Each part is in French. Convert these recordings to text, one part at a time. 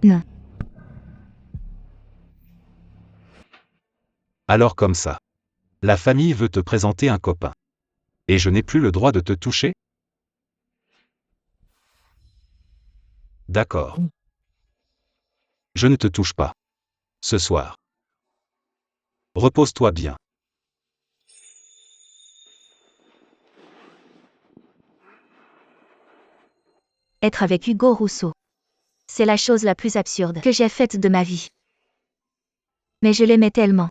Non. Alors comme ça. La famille veut te présenter un copain. Et je n'ai plus le droit de te toucher? D'accord. Je ne te touche pas. Ce soir. Repose-toi bien. Être avec Hugo Rousseau. C'est la chose la plus absurde que j'ai faite de ma vie. Mais je l'aimais tellement.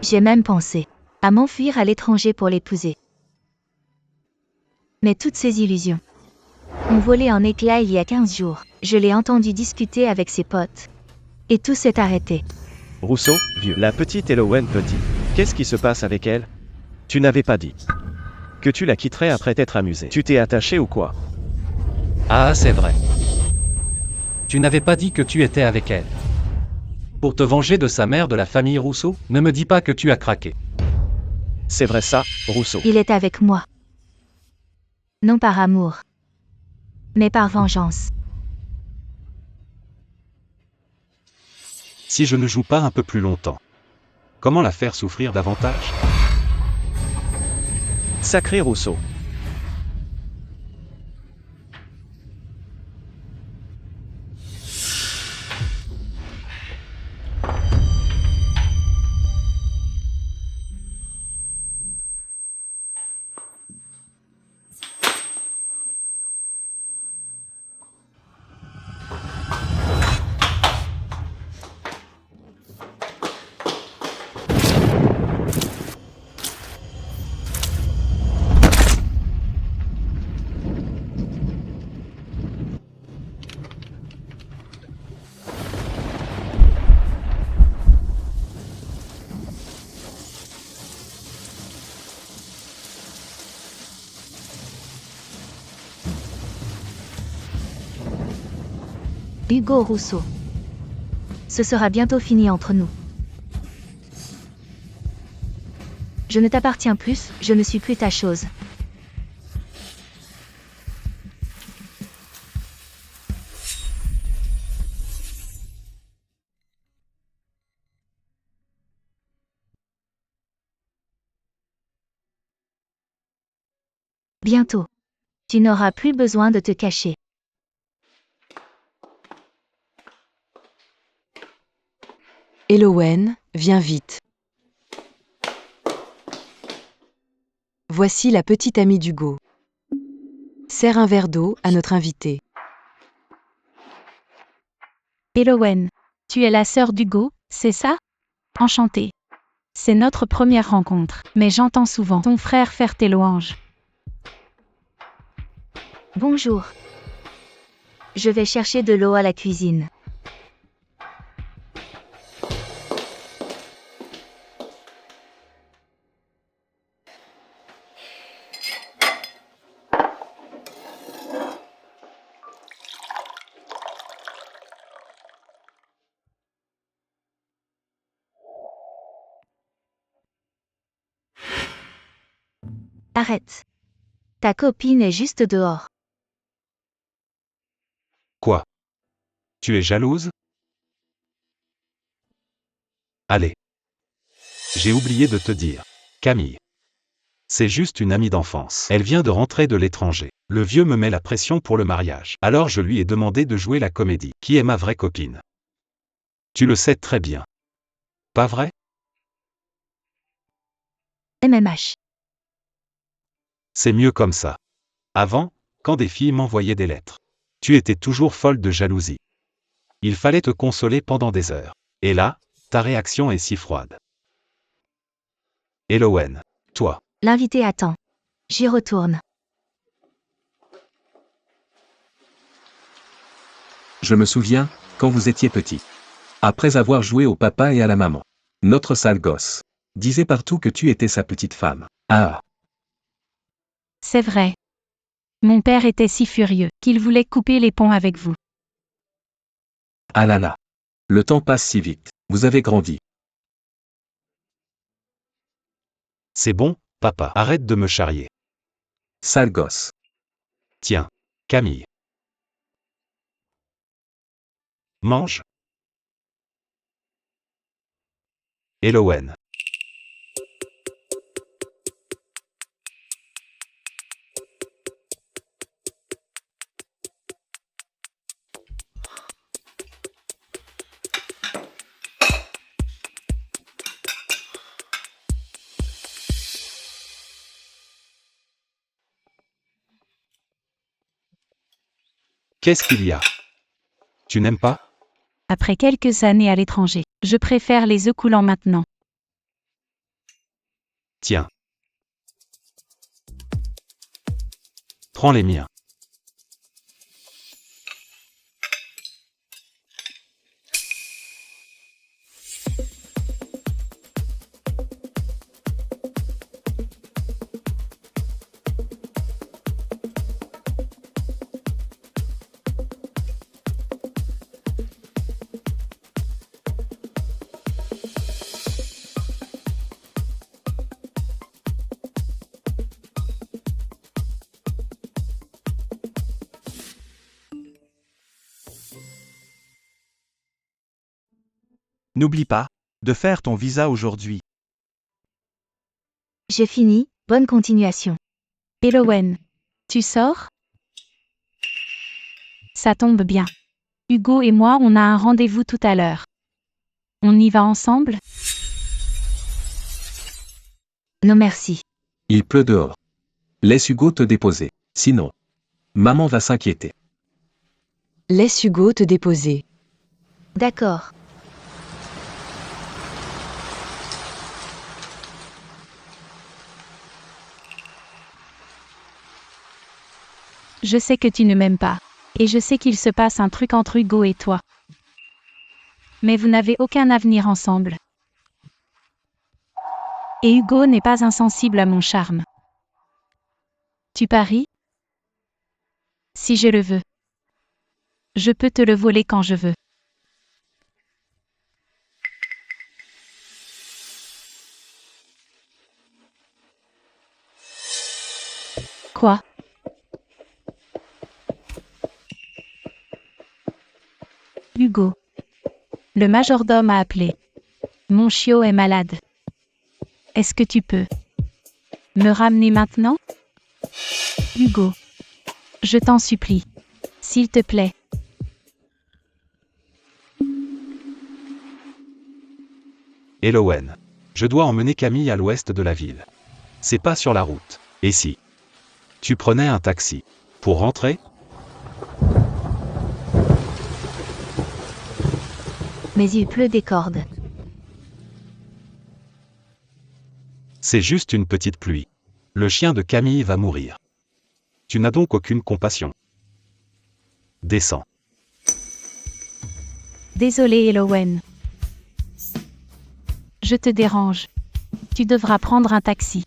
J'ai même pensé à m'enfuir à l'étranger pour l'épouser. Mais toutes ces illusions ont volé en éclats il y a 15 jours. Je l'ai entendu discuter avec ses potes. Et tout s'est arrêté. Rousseau, vieux. La petite Elowen petit. Qu'est-ce qui se passe avec elle? Tu n'avais pas dit que tu la quitterais après t'être amusé. Tu t'es attaché ou quoi? Ah, c'est vrai. Tu n'avais pas dit que tu étais avec elle. Pour te venger de sa mère de la famille Rousseau, ne me dis pas que tu as craqué. C'est vrai ça, Rousseau. Il est avec moi. Non par amour, mais par vengeance. Si je ne joue pas un peu plus longtemps, comment la faire souffrir davantage? Sacré Rousseau. Hugo Rousseau. Ce sera bientôt fini entre nous. Je ne t'appartiens plus, je ne suis plus ta chose. Bientôt. Tu n'auras plus besoin de te cacher. Elowen, viens vite. Voici la petite amie d'Hugo. Sers un verre d'eau à notre invité. Elowen, tu es la sœur d'Hugo, c'est ça? Enchantée. C'est notre première rencontre, mais j'entends souvent ton frère faire tes louanges. Bonjour. Je vais chercher de l'eau à la cuisine. Arrête. Ta copine est juste dehors. Quoi? Tu es jalouse? Allez. J'ai oublié de te dire. Camille. C'est juste une amie d'enfance. Elle vient de rentrer de l'étranger. Le vieux me met la pression pour le mariage. Alors je lui ai demandé de jouer la comédie. Qui est ma vraie copine? Tu le sais très bien. Pas vrai? MMH. C'est mieux comme ça. Avant, quand des filles m'envoyaient des lettres, tu étais toujours folle de jalousie. Il fallait te consoler pendant des heures. Et là, ta réaction est si froide. Elowen, toi. L'invité attend. J'y retourne. Je me souviens, quand vous étiez petit. Après avoir joué au papa et à la maman. Notre sale gosse disait partout que tu étais sa petite femme. Ah. C'est vrai. Mon père était si furieux qu'il voulait couper les ponts avec vous. Ah là là. Le temps passe si vite. Vous avez grandi. C'est bon, papa. Arrête de me charrier. Sale gosse. Tiens, Camille. Mange. Elowen. Qu'est-ce qu'il y a? Tu n'aimes pas? Après quelques années à l'étranger, je préfère les œufs coulants maintenant. Tiens. Prends les miens. N'oublie pas de faire ton visa aujourd'hui. J'ai fini, bonne continuation. Elowen, tu sors? Ça tombe bien. Hugo et moi, on a un rendez-vous tout à l'heure. On y va ensemble? Non merci. Il pleut dehors. Laisse Hugo te déposer. Sinon, maman va s'inquiéter. Laisse Hugo te déposer. D'accord. Je sais que tu ne m'aimes pas. Et je sais qu'il se passe un truc entre Hugo et toi. Mais vous n'avez aucun avenir ensemble. Et Hugo n'est pas insensible à mon charme. Tu paries? Si je le veux. Je peux te le voler quand je veux. Quoi? Hugo. Le majordome a appelé. Mon chiot est malade. Est-ce que tu peux me ramener maintenant? Hugo. Je t'en supplie. S'il te plaît. Elowen. Je dois emmener Camille à l'ouest de la ville. C'est pas sur la route. Et si tu prenais un taxi pour rentrer? Mais il pleut des cordes. C'est juste une petite pluie. Le chien de Camille va mourir. Tu n'as donc aucune compassion. Descends. Désolé Elowen. Je te dérange. Tu devras prendre un taxi.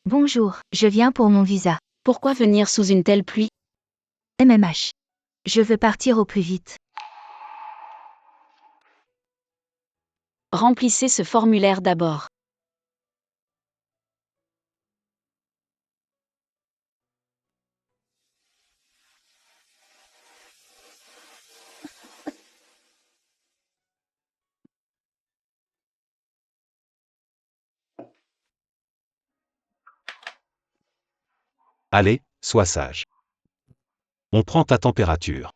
Bonjour, je viens pour mon visa. Pourquoi venir sous une telle pluie? MMH. Je veux partir au plus vite. Remplissez ce formulaire d'abord. Allez, sois sage. On prend ta température.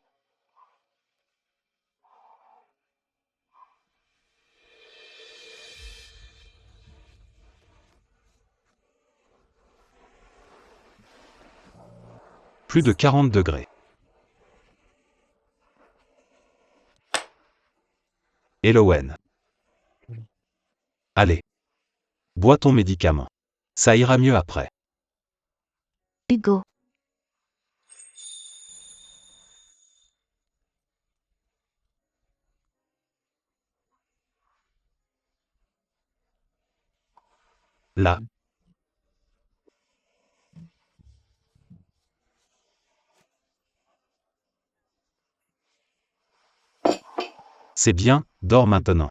Plus de 40 degrés. Elowen. Allez. Bois ton médicament. Ça ira mieux après. Hugo. Là. C'est bien, dors maintenant.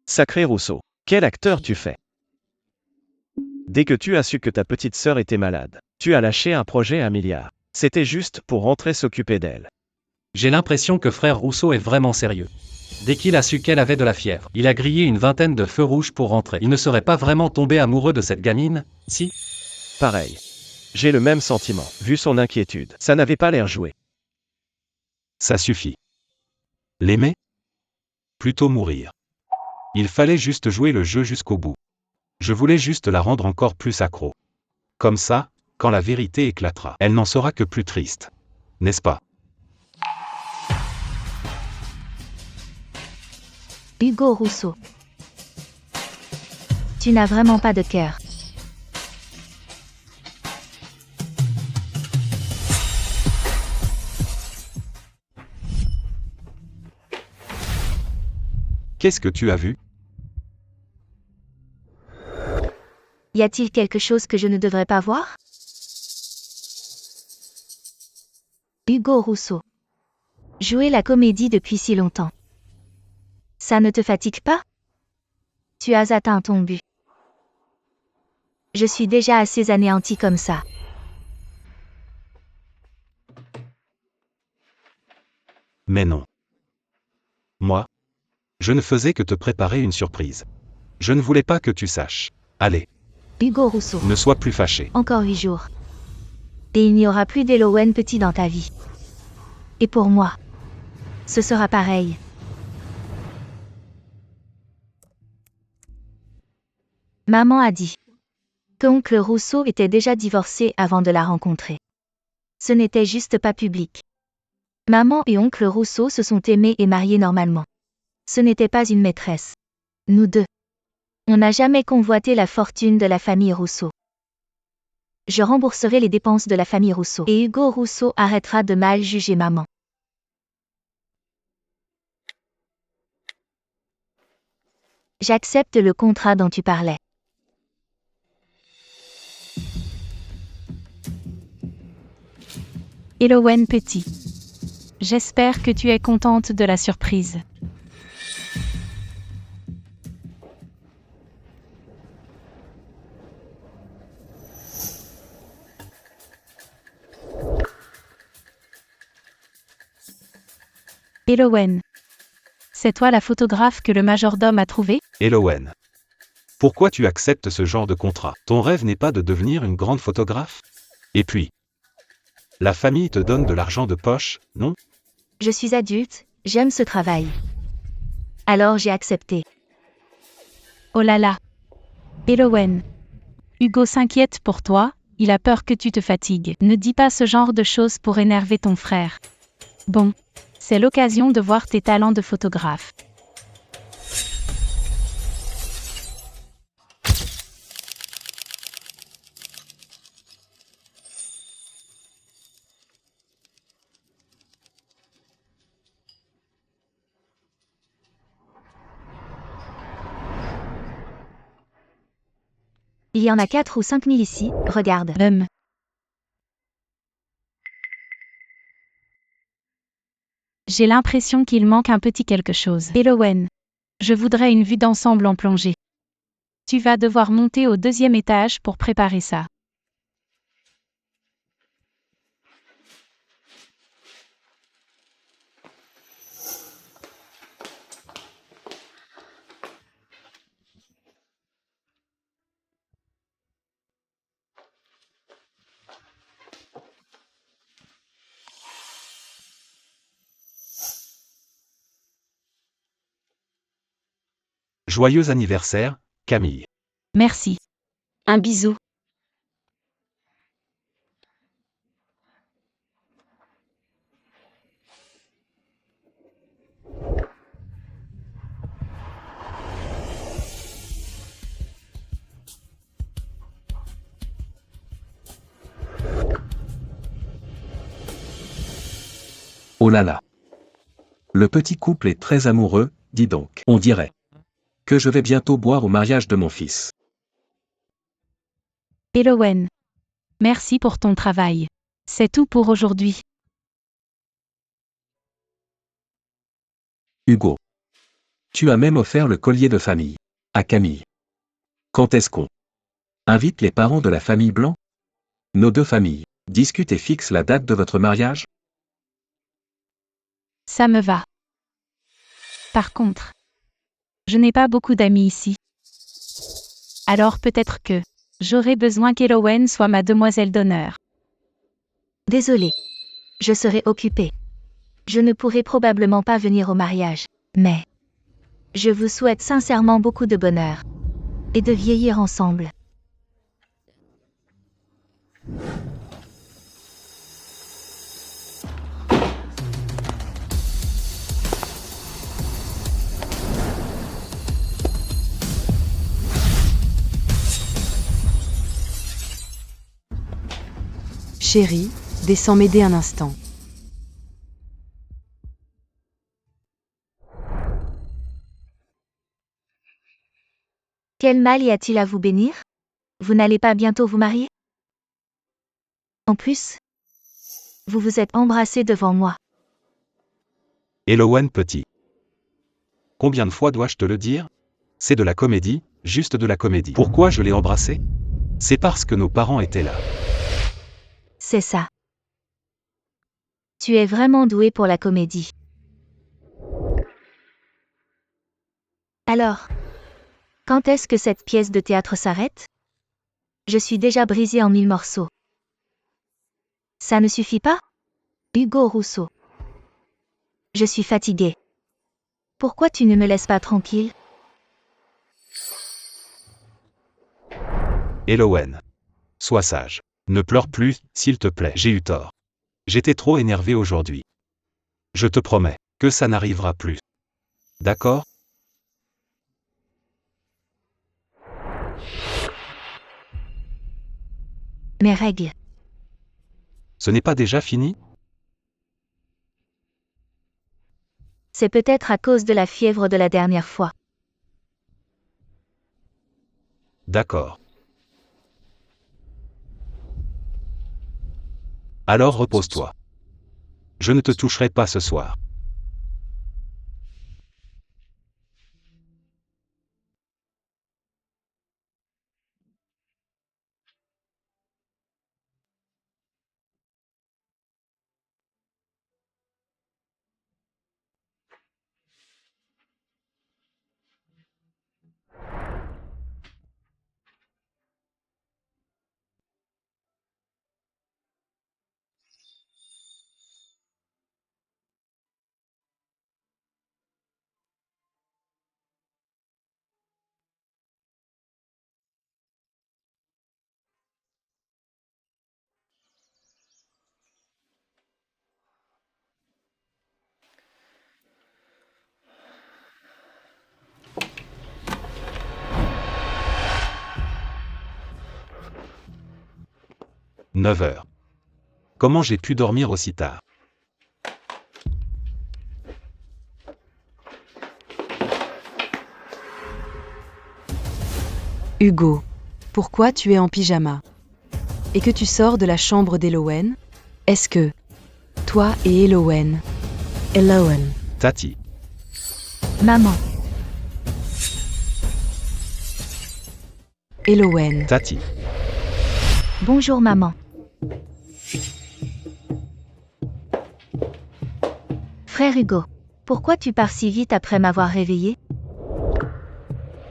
Sacré Rousseau. Quel acteur tu fais? Dès que tu as su que ta petite sœur était malade, tu as lâché un projet à 1 milliard. C'était juste pour rentrer s'occuper d'elle. J'ai l'impression que frère Rousseau est vraiment sérieux. Dès qu'il a su qu'elle avait de la fièvre, il a grillé une vingtaine de feux rouges pour rentrer. Il ne serait pas vraiment tombé amoureux de cette gamine, si? Pareil. J'ai le même sentiment, vu son inquiétude. Ça n'avait pas l'air joué. Ça suffit. L'aimer? Plutôt mourir. Il fallait juste jouer le jeu jusqu'au bout. Je voulais juste la rendre encore plus accro. Comme ça, quand la vérité éclatera, elle n'en sera que plus triste. N'est-ce pas? Hugo Rousseau. Tu n'as vraiment pas de cœur. Qu'est-ce que tu as vu? Y a-t-il quelque chose que je ne devrais pas voir? Hugo Rousseau. Jouer la comédie depuis si longtemps. Ça ne te fatigue pas? Tu as atteint ton but. Je suis déjà assez anéanti comme ça. Mais non. Moi, je ne faisais que te préparer une surprise. Je ne voulais pas que tu saches. Allez. Hugo Rousseau. Ne sois plus fâché. Encore 8 jours. Et il n'y aura plus d'Elowen petit dans ta vie. Et pour moi, ce sera pareil. Maman a dit qu'oncle Rousseau était déjà divorcé avant de la rencontrer. Ce n'était juste pas public. Maman et oncle Rousseau se sont aimés et mariés normalement. Ce n'était pas une maîtresse. Nous deux. On n'a jamais convoité la fortune de la famille Rousseau. Je rembourserai les dépenses de la famille Rousseau. Et Hugo Rousseau arrêtera de mal juger maman. J'accepte le contrat dont tu parlais. Elowen Petit. J'espère que tu es contente de la surprise. Elowen. C'est toi la photographe que le majordome a trouvée? Elowen. Pourquoi tu acceptes ce genre de contrat? Ton rêve n'est pas de devenir une grande photographe? Et puis, la famille te donne de l'argent de poche, non? Je suis adulte, j'aime ce travail. Alors j'ai accepté. Oh là là. Elowen. Hugo s'inquiète pour toi, il a peur que tu te fatigues. Ne dis pas ce genre de choses pour énerver ton frère. Bon. C'est l'occasion de voir tes talents de photographe. Il y en a 4 ou 5 000 ici, regarde. J'ai l'impression qu'il manque un petit quelque chose. Elowen. Je voudrais une vue d'ensemble en plongée. Tu vas devoir monter au 2e étage pour préparer ça. Joyeux anniversaire, Camille. Merci. Un bisou. Oh là là. Le petit couple est très amoureux, dis donc. On dirait que je vais bientôt boire au mariage de mon fils. Elowen. Merci pour ton travail. C'est tout pour aujourd'hui. Hugo. Tu as même offert le collier de famille à Camille. Quand est-ce qu'on invite les parents de la famille Blanc? Nos deux familles discutent et fixent la date de votre mariage? Ça me va. Par contre, je n'ai pas beaucoup d'amis ici. Alors peut-être que j'aurai besoin qu'Elowen soit ma demoiselle d'honneur. Désolée. Je serai occupée. Je ne pourrai probablement pas venir au mariage, mais je vous souhaite sincèrement beaucoup de bonheur et de vieillir ensemble. Chérie, descends m'aider un instant. Quel mal y a-t-il à vous bénir? Vous n'allez pas bientôt vous marier? En plus, vous vous êtes embrassés devant moi. Elowen petit. Combien de fois dois-je te le dire? C'est de la comédie, juste de la comédie. Pourquoi je l'ai embrassé? C'est parce que nos parents étaient là. C'est ça. Tu es vraiment doué pour la comédie. Alors, quand est-ce que cette pièce de théâtre s'arrête? Je suis déjà brisée en 1000 morceaux. Ça ne suffit pas? Hugo Rousseau. Je suis fatiguée. Pourquoi tu ne me laisses pas tranquille? Elowen. Sois sage. Ne pleure plus, s'il te plaît. J'ai eu tort. J'étais trop énervé aujourd'hui. Je te promets que ça n'arrivera plus. D'accord? Mes règles. Ce n'est pas déjà fini? C'est peut-être à cause de la fièvre de la dernière fois. D'accord. Alors repose-toi. Je ne te toucherai pas ce soir. « 9 heures. Comment j'ai pu dormir aussi tard? Hugo. Pourquoi tu es en pyjama? Et que tu sors de la chambre d'Elowen? Est-ce que toi et Elowen? Elowen. Tati. Maman. Elowen. Tati. Bonjour maman. Frère Hugo. Pourquoi tu pars si vite après m'avoir réveillé?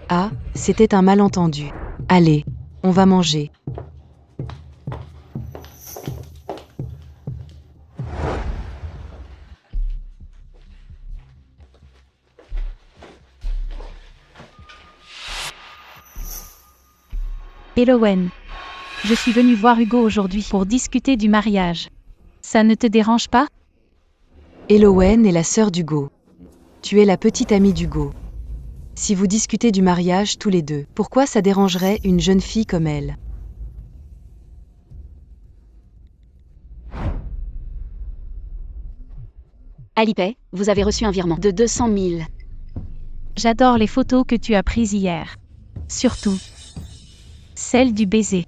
Ah, c'était un malentendu. Allez, on va manger. Elowen. Je suis venue voir Hugo aujourd'hui pour discuter du mariage. Ça ne te dérange pas? Elowen est la sœur d'Hugo. Tu es la petite amie d'Hugo. Si vous discutez du mariage tous les deux, pourquoi ça dérangerait une jeune fille comme elle? Alipay, vous avez reçu un virement de 200 000. J'adore les photos que tu as prises hier. Surtout celles du baiser.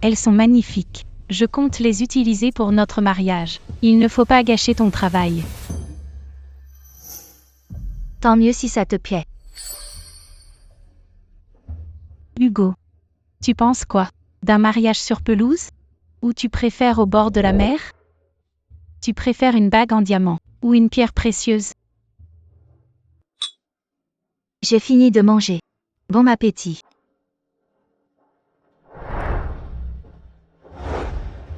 Elles sont magnifiques. Je compte les utiliser pour notre mariage. Il ne faut pas gâcher ton travail. Tant mieux si ça te plaît. Hugo. Tu penses quoi? D'un mariage sur pelouse? Ou tu préfères au bord de la mer? Tu préfères une bague en diamant ou une pierre précieuse? J'ai fini de manger. Bon appétit.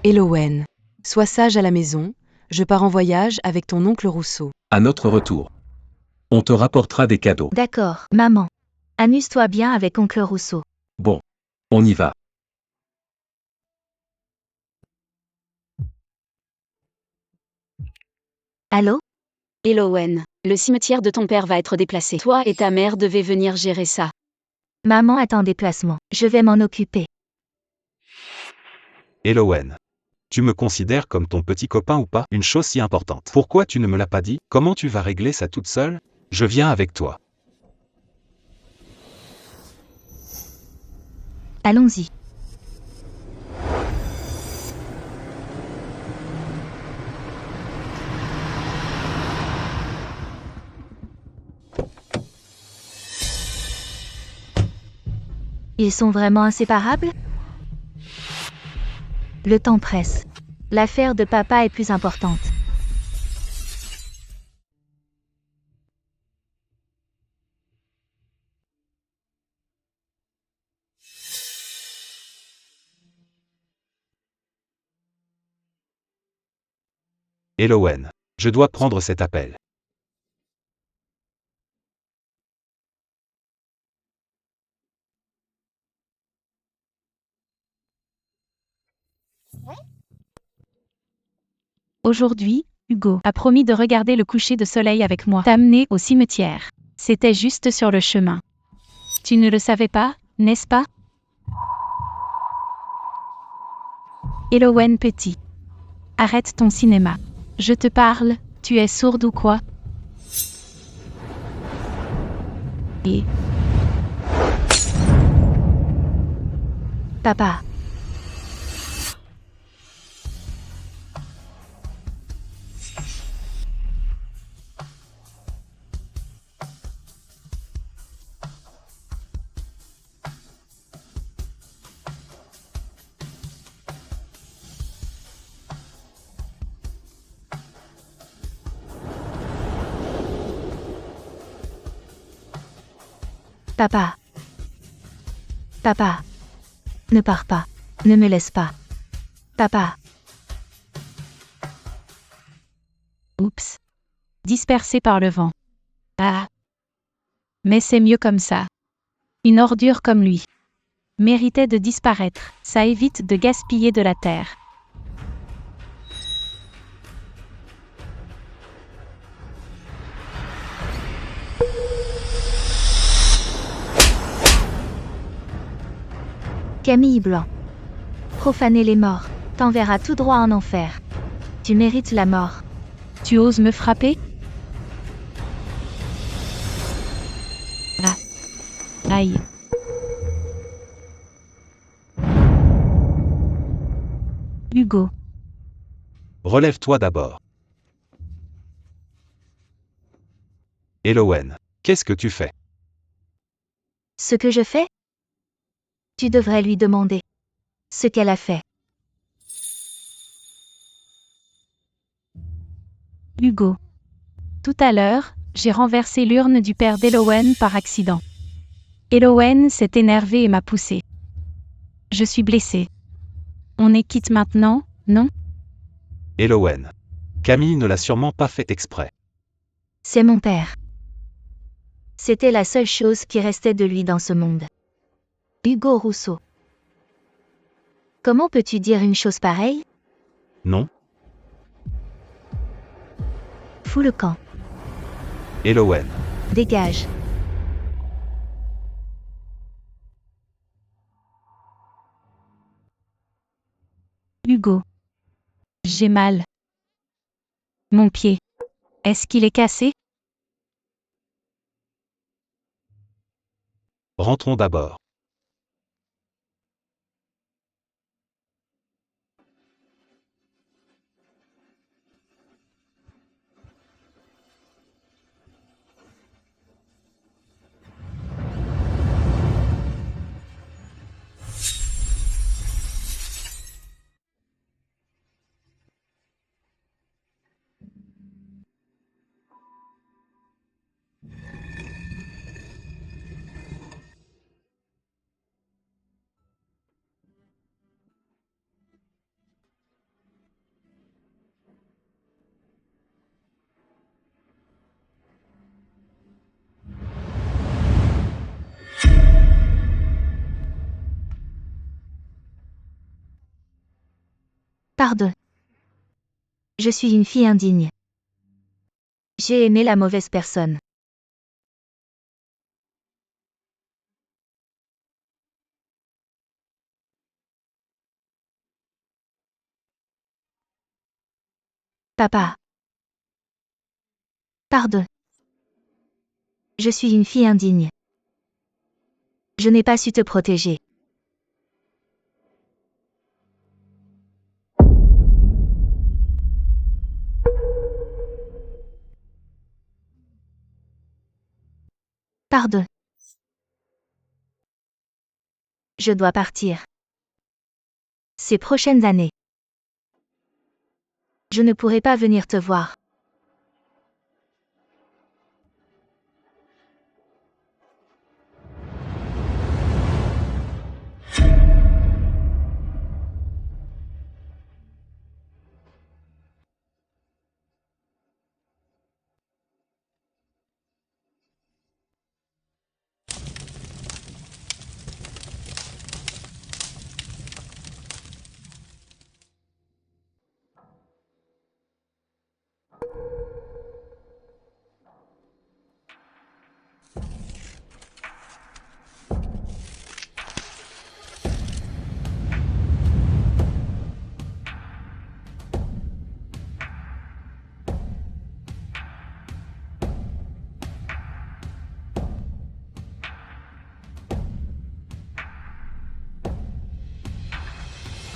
Elowen. Sois sage à la maison, je pars en voyage avec ton oncle Rousseau. À notre retour. On te rapportera des cadeaux. D'accord, maman. Amuse-toi bien avec oncle Rousseau. Bon. On y va. Allô? Elowen, le cimetière de ton père va être déplacé. Toi et ta mère devez venir gérer ça. Maman est en déplacement. Je vais m'en occuper. Elowen. Tu me considères comme ton petit copain ou pas? Une chose si importante. Pourquoi tu ne me l'as pas dit? Comment tu vas régler ça toute seule? Je viens avec toi. Allons-y. Ils sont vraiment inséparables? Le temps presse. L'affaire de papa est plus importante. Elowen. Je dois prendre cet appel. Aujourd'hui, Hugo a promis de regarder le coucher de soleil avec moi. T'amener au cimetière. C'était juste sur le chemin. Tu ne le savais pas, n'est-ce pas? Elowen petit. Arrête ton cinéma. Je te parle, tu es sourde ou quoi? Et Papa. Papa. Papa. Ne pars pas. Ne me laisse pas. Papa. oups. Dispersé par le vent. Ah. Mais c'est mieux comme ça. Une ordure comme lui méritait de disparaître. Ça évite de gaspiller de la terre. Camille Blanc. Profaner les morts. T'enverras tout droit en enfer. Tu mérites la mort. Tu oses me frapper? Ah. Aïe. Hugo. Relève-toi d'abord. Elowen. Qu'est-ce que tu fais? Ce que je fais? Tu devrais lui demander ce qu'elle a fait. Hugo. Tout à l'heure, j'ai renversé l'urne du père d'Elowen par accident. Elowen s'est énervé et m'a poussé. Je suis blessée. On est quitte maintenant, non? Elowen. Camille ne l'a sûrement pas fait exprès. C'est mon père. C'était la seule chose qui restait de lui dans ce monde. Hugo Rousseau. Comment peux-tu dire une chose pareille? Non? Fous le camp. Elowen. Dégage. Hugo. J'ai mal. Mon pied. Est-ce qu'il est cassé? Rentrons d'abord. Pardon. Je suis une fille indigne. J'ai aimé la mauvaise personne. Papa. Pardon. Je suis une fille indigne. Je n'ai pas su te protéger. Pardon. Je dois partir. Ces prochaines années. Je ne pourrai pas venir te voir.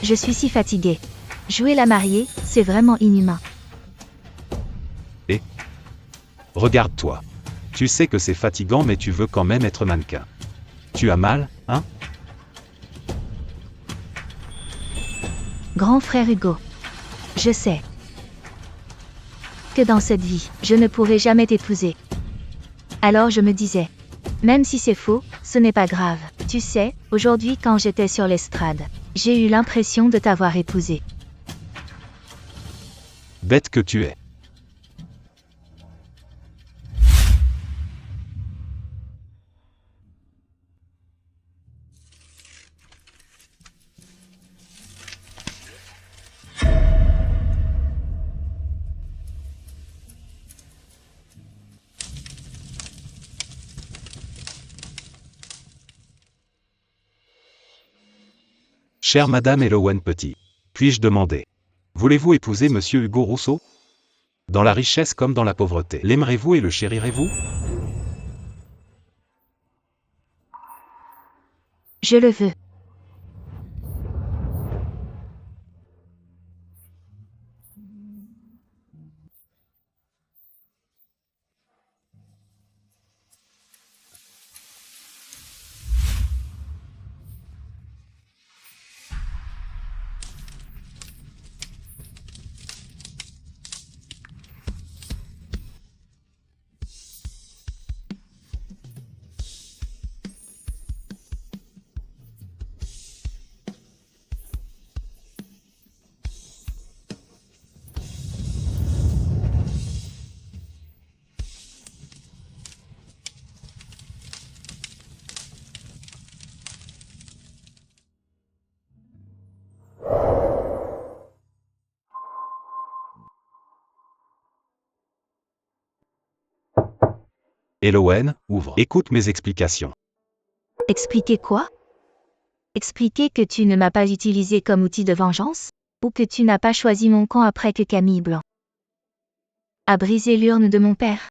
Je suis si fatiguée. Jouer la mariée, c'est vraiment inhumain. Regarde-toi. Tu sais que c'est fatigant mais tu veux quand même être mannequin. Tu as mal, hein? Grand frère Hugo. Je sais que dans cette vie, je ne pourrai jamais t'épouser. Alors je me disais, même si c'est faux, ce n'est pas grave. Tu sais, aujourd'hui quand j'étais sur l'estrade, j'ai eu l'impression de t'avoir épousé. Bête que tu es. Chère Madame Elowen Petit, puis-je demander, voulez-vous épouser Monsieur Hugo Rousseau? Dans la richesse comme dans la pauvreté, l'aimerez-vous et le chérirez-vous? Je le veux. Elowen, ouvre. Écoute mes explications. Expliquer quoi? Expliquer que tu ne m'as pas utilisé comme outil de vengeance? Ou que tu n'as pas choisi mon camp après que Camille Blanc a brisé l'urne de mon père?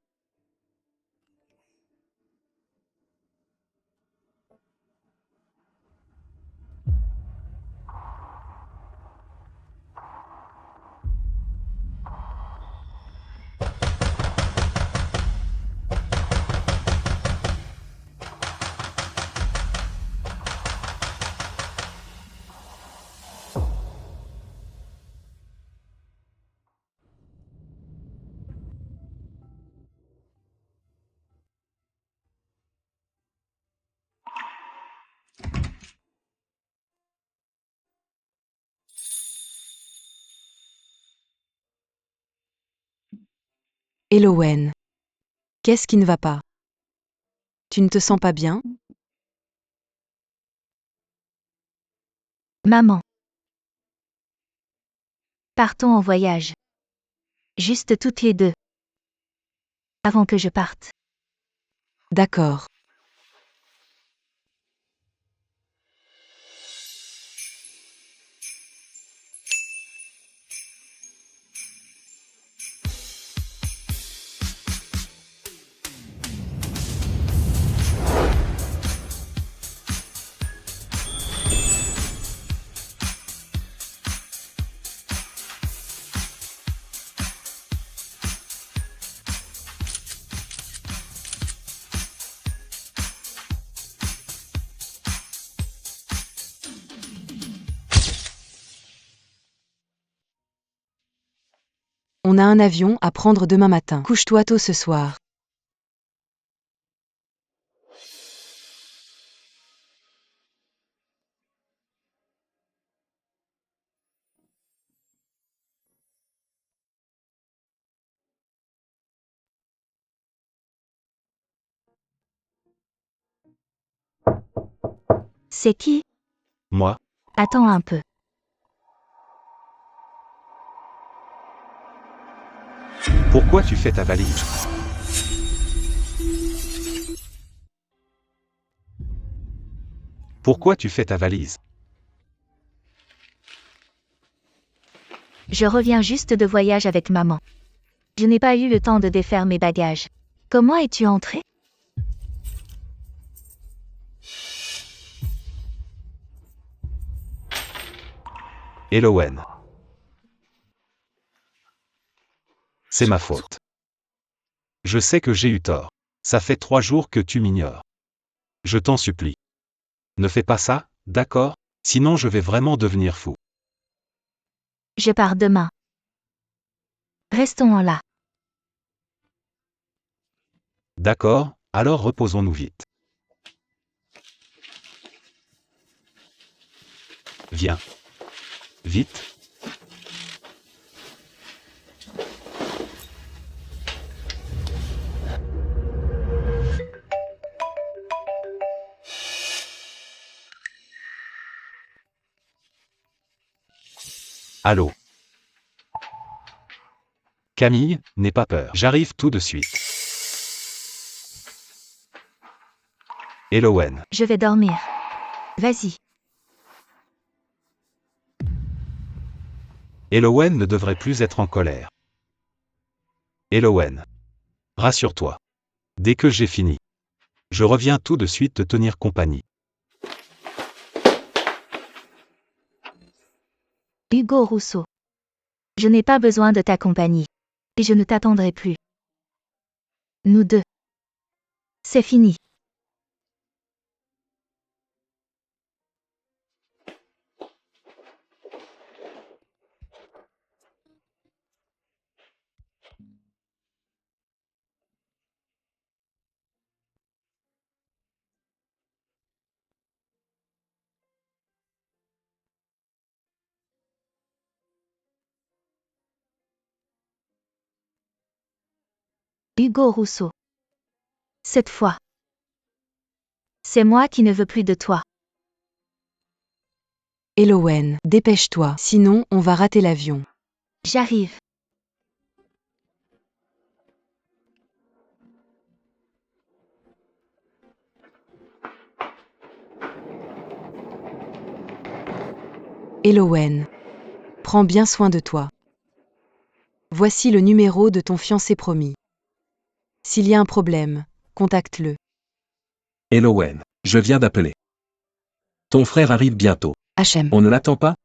Elowen. Qu'est-ce qui ne va pas? Tu ne te sens pas bien? Maman. Partons en voyage. Juste toutes les deux. Avant que je parte. D'accord. On a un avion à prendre demain matin. Couche-toi tôt ce soir. C'est qui? Moi, Attends un peu. pourquoi tu fais ta valise? Pourquoi tu fais ta valise? Je reviens juste de voyage avec maman. Je n'ai pas eu le temps de défaire mes bagages. Comment es-tu entré? Elowen. C'est ma faute. Je sais que j'ai eu tort. Ça fait 3 jours que tu m'ignores. Je t'en supplie. Ne fais pas ça, d'accord? Sinon je vais vraiment devenir fou. Je pars demain. Restons en là. D'accord, alors reposons-nous vite. Viens. Vite. Allô. Camille, n'aie pas peur. J'arrive tout de suite. Elowen. Je vais dormir. Vas-y. Elowen ne devrait plus être en colère. Elowen. Rassure-toi. Dès que j'ai fini, je reviens tout de suite te tenir compagnie. Hugo Rousseau. Je n'ai pas besoin de ta compagnie. Et je ne t'attendrai plus. Nous deux. C'est fini. Hugo Rousseau. Cette fois. C'est moi qui ne veux plus de toi. Elowen, dépêche-toi, sinon on va rater l'avion. J'arrive. Elowen. Prends bien soin de toi. Voici le numéro de ton fiancé promis. S'il y a un problème, contacte-le. Elowen, je viens d'appeler. Ton frère arrive bientôt. HM. On ne l'attend pas?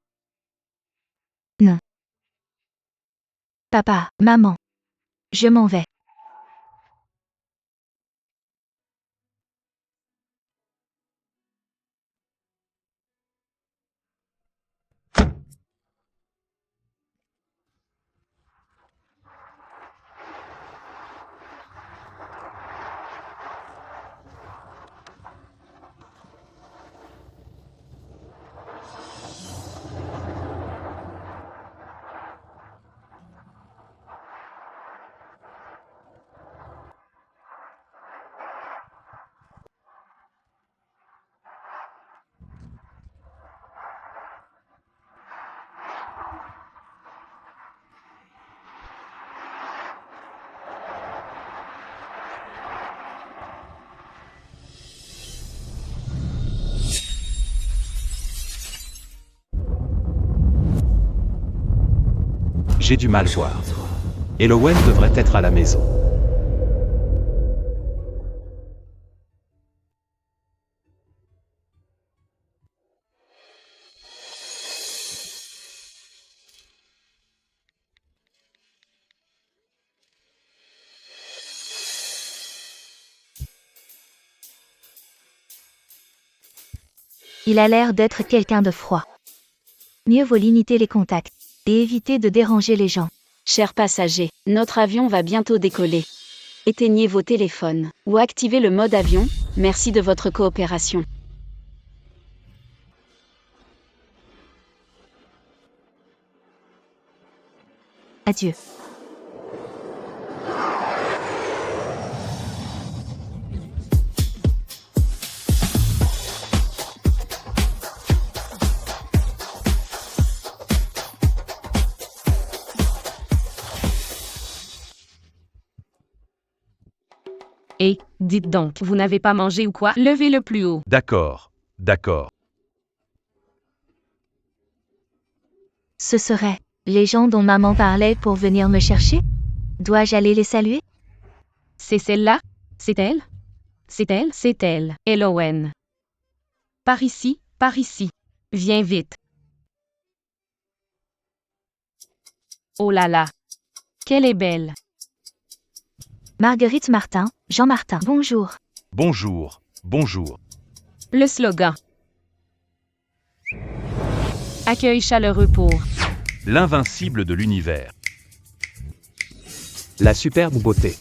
Papa, maman. Je m'en vais. J'ai du mal voir. Elowen devrait être à la maison. Il a l'air d'être quelqu'un de froid. Mieux vaut limiter les contacts et éviter de déranger les gens. Chers passagers, notre avion va bientôt décoller. Éteignez vos téléphones ou activez le mode avion. Merci de votre coopération. Adieu. Et, dites donc, vous n'avez pas mangé ou quoi? Levez-le plus haut. D'accord, d'accord. Ce seraient les gens dont maman parlait pour venir me chercher? Dois-je aller les saluer? C'est celle-là? C'est elle? C'est elle? C'est elle. Elowen. Par ici, par ici. Viens vite. Oh là là. Qu'elle est belle. Marguerite Martin, Jean Martin. Bonjour. Bonjour, bonjour. Le slogan. Accueil chaleureux pour L'invincible de l'univers. La superbe beauté.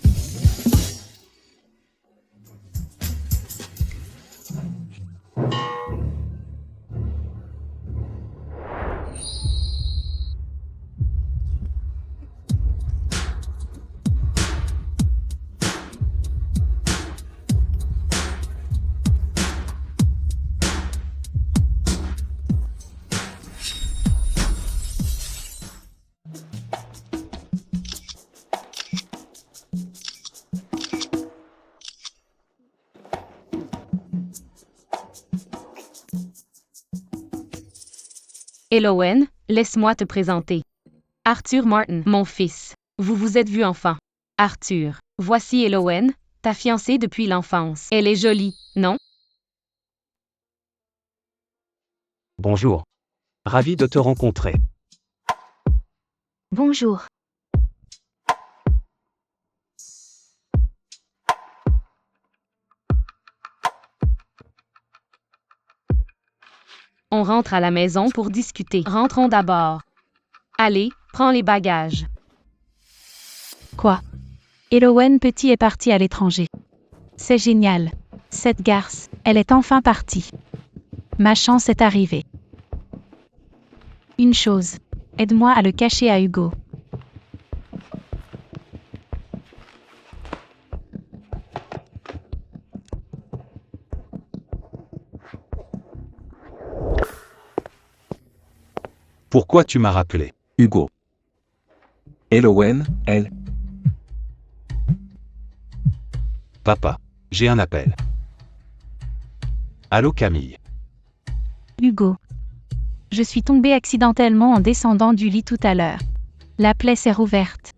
Elowen, laisse-moi te présenter. Arthur Martin, mon fils. Vous vous êtes vu enfant. Arthur, voici Elowen, ta fiancée depuis l'enfance. Elle est jolie, non? Bonjour. Ravi de te rencontrer. Bonjour. On rentre à la maison pour discuter. Rentrons d'abord. Allez, prends les bagages. Quoi? Elowen Petit est parti à l'étranger. C'est génial. Cette garce, elle est enfin partie. Ma chance est arrivée. Une chose. Aide-moi à le cacher à Hugo. Pourquoi tu m'as rappelé? Hugo. Elowen, elle. Papa, j'ai un appel. Allô Camille. Hugo. Je suis tombée accidentellement en descendant du lit tout à l'heure. La plaie s'est rouverte.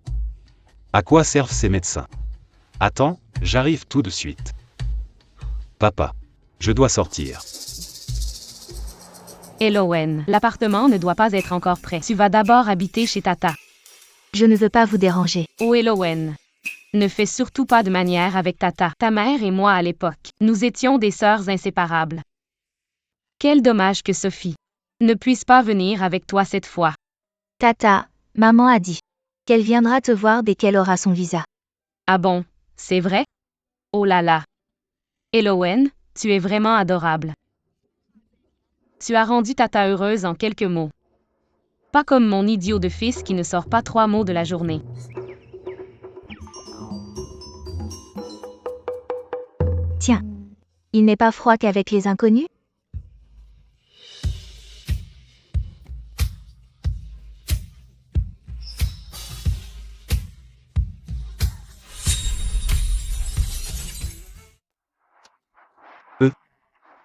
À quoi servent ces médecins? Attends, j'arrive tout de suite. Papa. Je dois sortir. Elowen, l'appartement ne doit pas être encore prêt. Tu vas d'abord habiter chez Tata. Je ne veux pas vous déranger. Oh Elowen. Ne fais surtout pas de manière avec Tata. Ta mère et moi à l'époque, nous étions des sœurs inséparables. Quel dommage que Sophie ne puisse pas venir avec toi cette fois. Tata, maman a dit qu'elle viendra te voir dès qu'elle aura son visa. Ah bon, c'est vrai? Oh là là. Elowen, tu es vraiment adorable. Tu as rendu Tata heureuse en quelques mots. Pas comme mon idiot de fils qui ne sort pas 3 mots de la journée. Tiens, il n'est pas froid qu'avec les inconnus?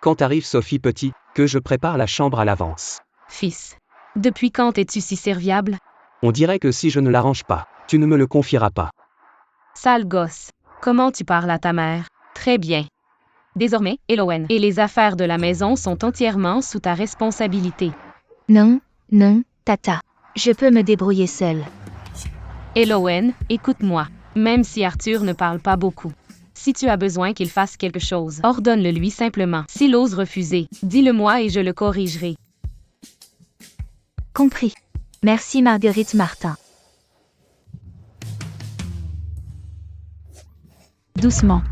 Quand arrive Sophie Petit, que je prépare la chambre à l'avance. Fils, depuis quand es-tu si serviable? On dirait que si je ne l'arrange pas, tu ne me le confieras pas. Sale gosse. Comment tu parles à ta mère? Très bien. Désormais, Elowen et les affaires de la maison sont entièrement sous ta responsabilité. Non, non, Tata. Je peux me débrouiller seule. Elowen, écoute-moi. Même si Arthur ne parle pas beaucoup. Si tu as besoin qu'il fasse quelque chose, ordonne-le lui simplement. S'il ose refuser, dis-le-moi et je le corrigerai. Compris. Merci Marguerite Martin. Doucement.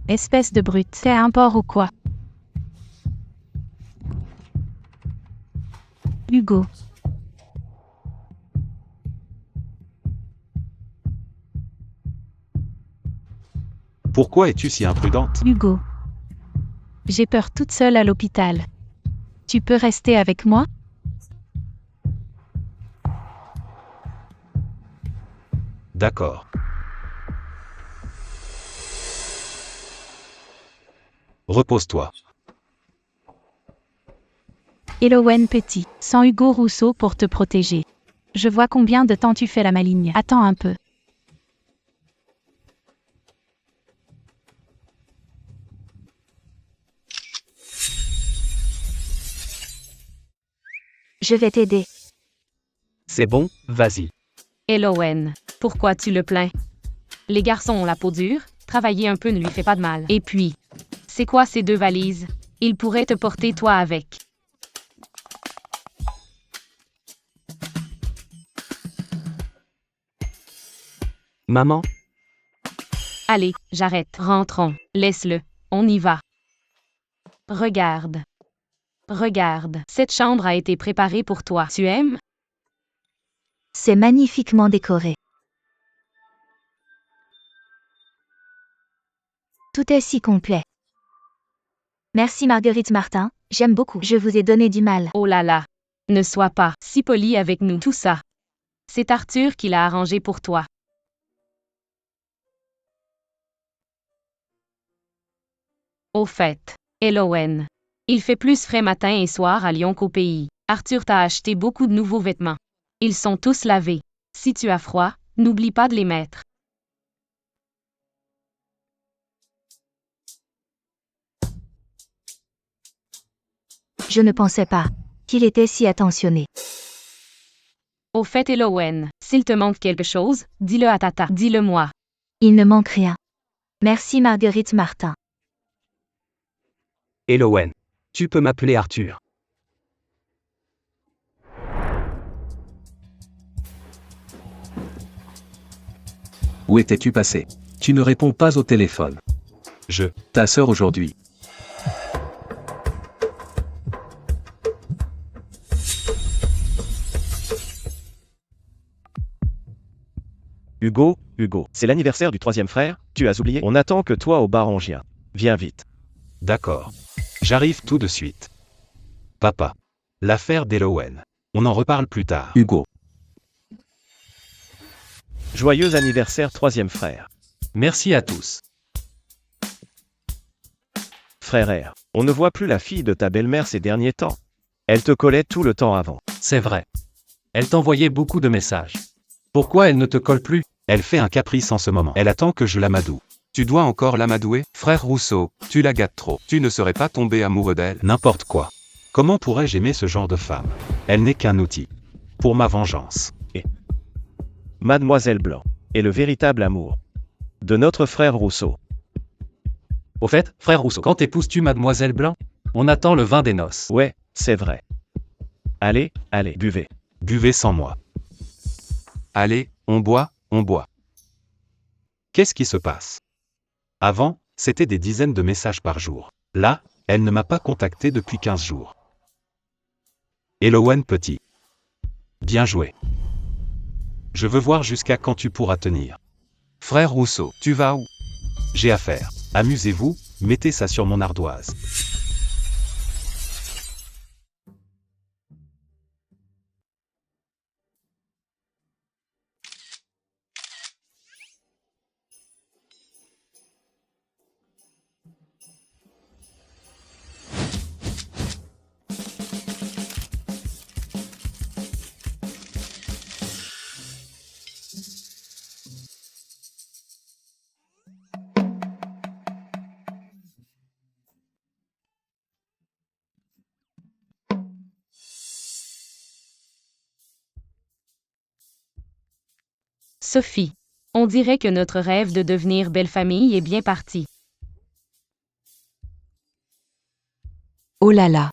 Espèce de brute. T'es un porc ou quoi? Hugo. Pourquoi es-tu si imprudente? Hugo. J'ai peur toute seule à l'hôpital. Tu peux rester avec moi? D'accord. Repose-toi. Elowen Petit, sans Hugo Rousseau pour te protéger. Je vois combien de temps tu fais la maligne. Attends un peu. Je vais t'aider. C'est bon, vas-y. Elowen, pourquoi tu le plains? Les garçons ont la peau dure, travailler un peu ne lui fait pas de mal. Et puis, c'est quoi ces 2 valises? Il pourrait te porter toi avec. Maman, Allez, j'arrête. Rentrons. Laisse-le. On y va. Regarde. Regarde. Cette chambre a été préparée pour toi. Tu aimes? C'est magnifiquement décoré. Tout est si complet. Merci Marguerite Martin, j'aime beaucoup. Je vous ai donné du mal. Oh là là. Ne sois pas si poli avec nous. Tout ça. C'est Arthur qui l'a arrangé pour toi. Au fait, Elowen. Il fait plus frais matin et soir à Lyon qu'au pays. Arthur t'a acheté beaucoup de nouveaux vêtements. Ils sont tous lavés. Si tu as froid, n'oublie pas de les mettre. Je ne pensais pas qu'il était si attentionné. Au fait, Elowen, s'il te manque quelque chose, dis-le à Tata. Dis-le-moi. Il ne manque rien. Merci Marguerite Martin. Elowen. Tu peux m'appeler Arthur. Où étais-tu passé? Tu ne réponds pas au téléphone. Ta sœur aujourd'hui. Hugo, c'est l'anniversaire du 3e frère, tu as oublié? On attend que toi au bar Angien. Viens vite. D'accord. J'arrive tout de suite. Papa. L'affaire d'Elowen. On en reparle plus tard. Hugo. Joyeux anniversaire 3e frère. Merci à tous. Frère R, on ne voit plus la fille de ta belle-mère ces derniers temps. Elle te collait tout le temps avant. C'est vrai. Elle t'envoyait beaucoup de messages. Pourquoi elle ne te colle plus? Elle fait un caprice en ce moment. Elle attend que je l'amadoue. Tu dois encore l'amadouer? Frère Rousseau, tu la gâtes trop. Tu ne serais pas tombé amoureux d'elle? N'importe quoi. Comment pourrais-je aimer ce genre de femme? Elle n'est qu'un outil. Pour ma vengeance. Mademoiselle Blanc est le véritable amour de notre frère Rousseau. Au fait, frère Rousseau, quand épouses-tu Mademoiselle Blanc? On attend le vin des noces. Ouais, c'est vrai. Allez, allez, buvez. Buvez sans moi. Allez, on boit, on boit. Qu'est-ce qui se passe? Avant, c'était des dizaines de messages par jour. Là, elle ne m'a pas contacté depuis 15 jours. Elowen petit. Bien joué. Je veux voir jusqu'à quand tu pourras tenir. Frère Rousseau, tu vas où? J'ai affaire. Amusez-vous, mettez ça sur mon ardoise. Sophie. On dirait que notre rêve de devenir belle famille est bien parti. Oh là là.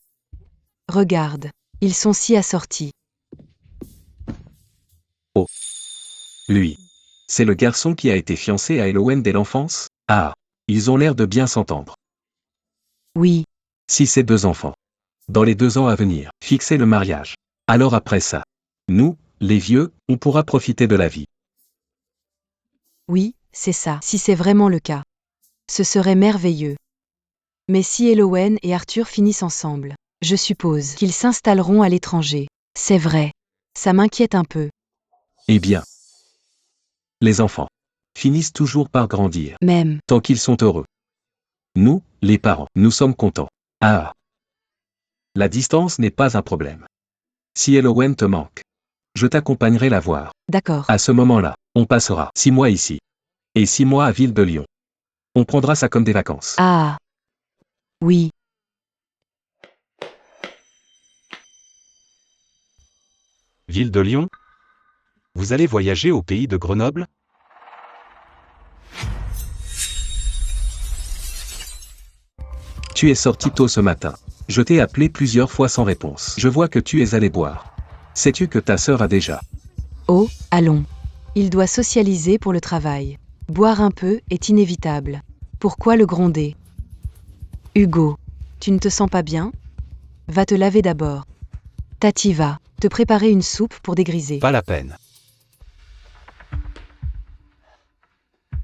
Regarde, ils sont si assortis. Oh. Lui. C'est le garçon qui a été fiancé à Elowen dès l'enfance? Ah. Ils ont l'air de bien s'entendre. Oui. Si c'est 2 enfants. Dans les 2 ans à venir, fixer le mariage. Alors après ça. Nous, les vieux, on pourra profiter de la vie. Oui, c'est ça, si c'est vraiment le cas. Ce serait merveilleux. Mais si Elowen et Arthur finissent ensemble, je suppose qu'ils s'installeront à l'étranger. C'est vrai. Ça m'inquiète un peu. Eh bien. Les enfants finissent toujours par grandir. Même. Tant qu'ils sont heureux. Nous, les parents, nous sommes contents. Ah. La distance n'est pas un problème. Si Elowen te manque, je t'accompagnerai la voir. D'accord. À ce moment-là, on passera 6 mois ici. Et 6 mois à Ville de Lyon. On prendra ça comme des vacances. Ah. Oui. Ville de Lyon? Vous allez voyager au pays de Grenoble? Tu es sorti tôt ce matin. Je t'ai appelé plusieurs fois sans réponse. Je vois que tu es allé boire. Sais-tu que ta sœur a déjà? Oh, allons. Il doit socialiser pour le travail. Boire un peu est inévitable. Pourquoi le gronder? Hugo, tu ne te sens pas bien? Va te laver d'abord. Tati va te préparer une soupe pour dégriser. Pas la peine.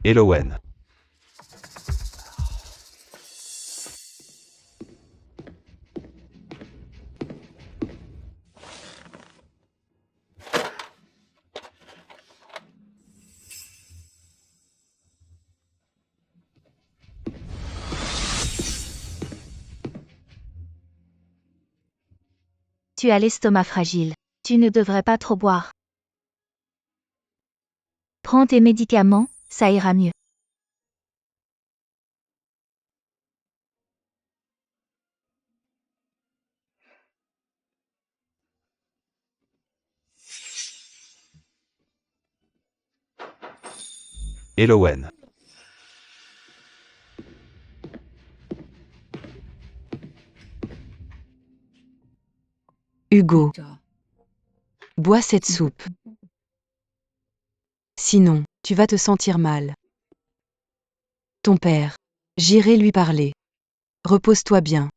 Elowen. Tu as l'estomac fragile. Tu ne devrais pas trop boire. Prends tes médicaments, ça ira mieux. Elowen. Hugo, bois cette soupe. Sinon, tu vas te sentir mal. Ton père. J'irai lui parler. Repose-toi bien.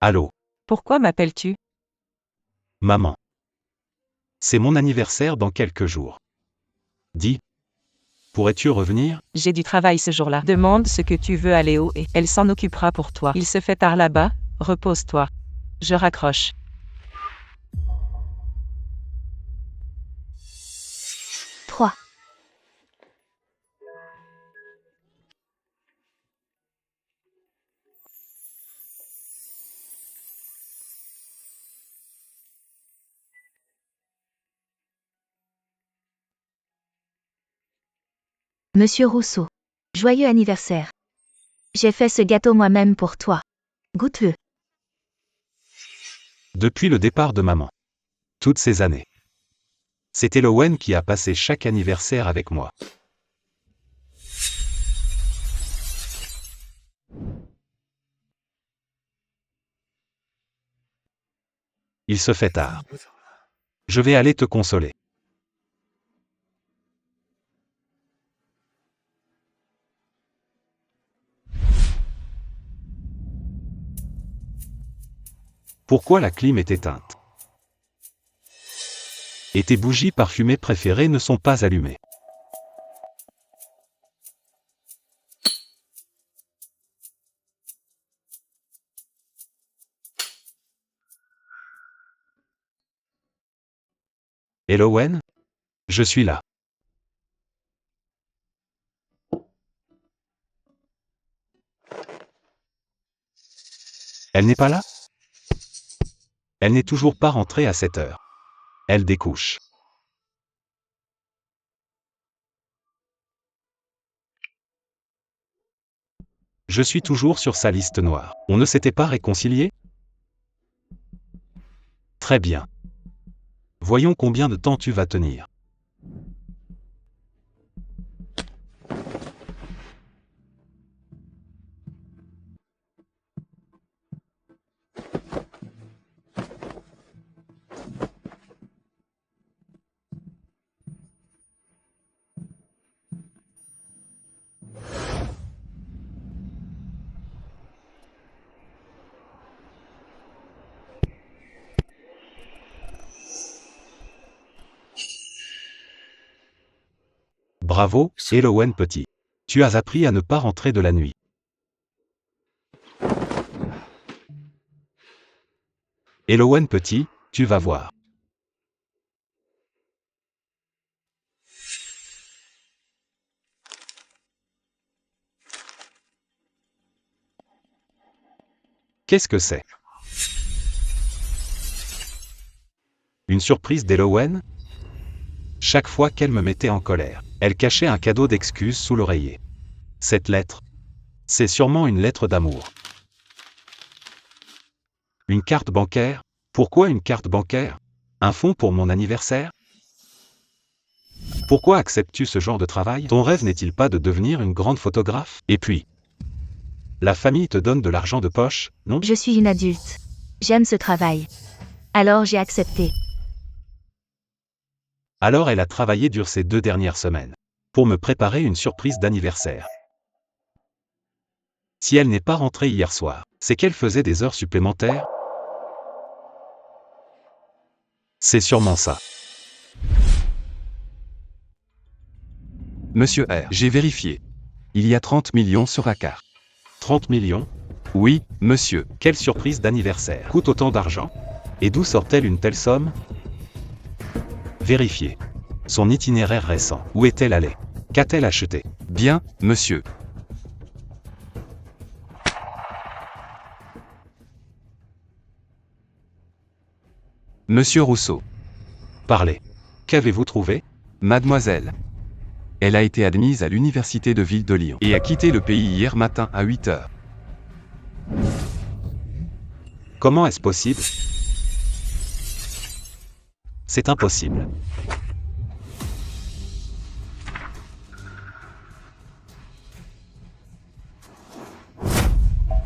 Allô, Pourquoi m'appelles-tu? maman. C'est mon anniversaire dans quelques jours. Dis. Pourrais-tu revenir? J'ai du travail ce jour-là. Demande ce que tu veux à Léo et elle s'en occupera pour toi. Il se fait tard là-bas, repose-toi. Je raccroche. Trois. Monsieur Rousseau. Joyeux anniversaire. J'ai fait ce gâteau moi-même pour toi. Goûte-le. Depuis le départ de maman. Toutes ces années. C'est Elowen qui a passé chaque anniversaire avec moi. Il se fait tard. Je vais aller te consoler. Pourquoi la clim est éteinte? Et tes bougies parfumées préférées ne sont pas allumées. Elowen? Je suis là. Elle n'est pas là? Elle n'est toujours pas rentrée à 7 heures. Elle découche. Je suis toujours sur sa liste noire. On ne s'était pas réconcilié? Très bien. Voyons combien de temps tu vas tenir. Bravo, Elowen petit. Tu as appris à ne pas rentrer de la nuit. Elowen petit, tu vas voir. Qu'est-ce que c'est? Une surprise d'Elowen? Chaque fois qu'elle me mettait en colère, elle cachait un cadeau d'excuses sous l'oreiller. Cette lettre, c'est sûrement une lettre d'amour. Une carte bancaire? Pourquoi une carte bancaire? Un fonds pour mon anniversaire? Pourquoi acceptes-tu ce genre de travail? Ton rêve n'est-il pas de devenir une grande photographe? Et puis, la famille te donne de l'argent de poche, non? Je suis une adulte. J'aime ce travail. Alors j'ai accepté. Alors elle a travaillé dur ces 2 dernières semaines pour me préparer une surprise d'anniversaire. Si elle n'est pas rentrée hier soir, c'est qu'elle faisait des heures supplémentaires? C'est sûrement ça. Monsieur R, j'ai vérifié. Il y a 30 millions sur la carte. 30 millions? Oui, monsieur. Quelle surprise d'anniversaire coûte autant d'argent? Et d'où sort-elle une telle somme? Vérifiez. Son itinéraire récent. Où est-elle allée? Qu'a-t-elle acheté? Bien, monsieur. Monsieur Rousseau. Parlez. Qu'avez-vous trouvé? Mademoiselle. Elle a été admise à l'université de Ville de Lyon et a quitté le pays hier matin à 8 heures. Comment est-ce possible? C'est impossible.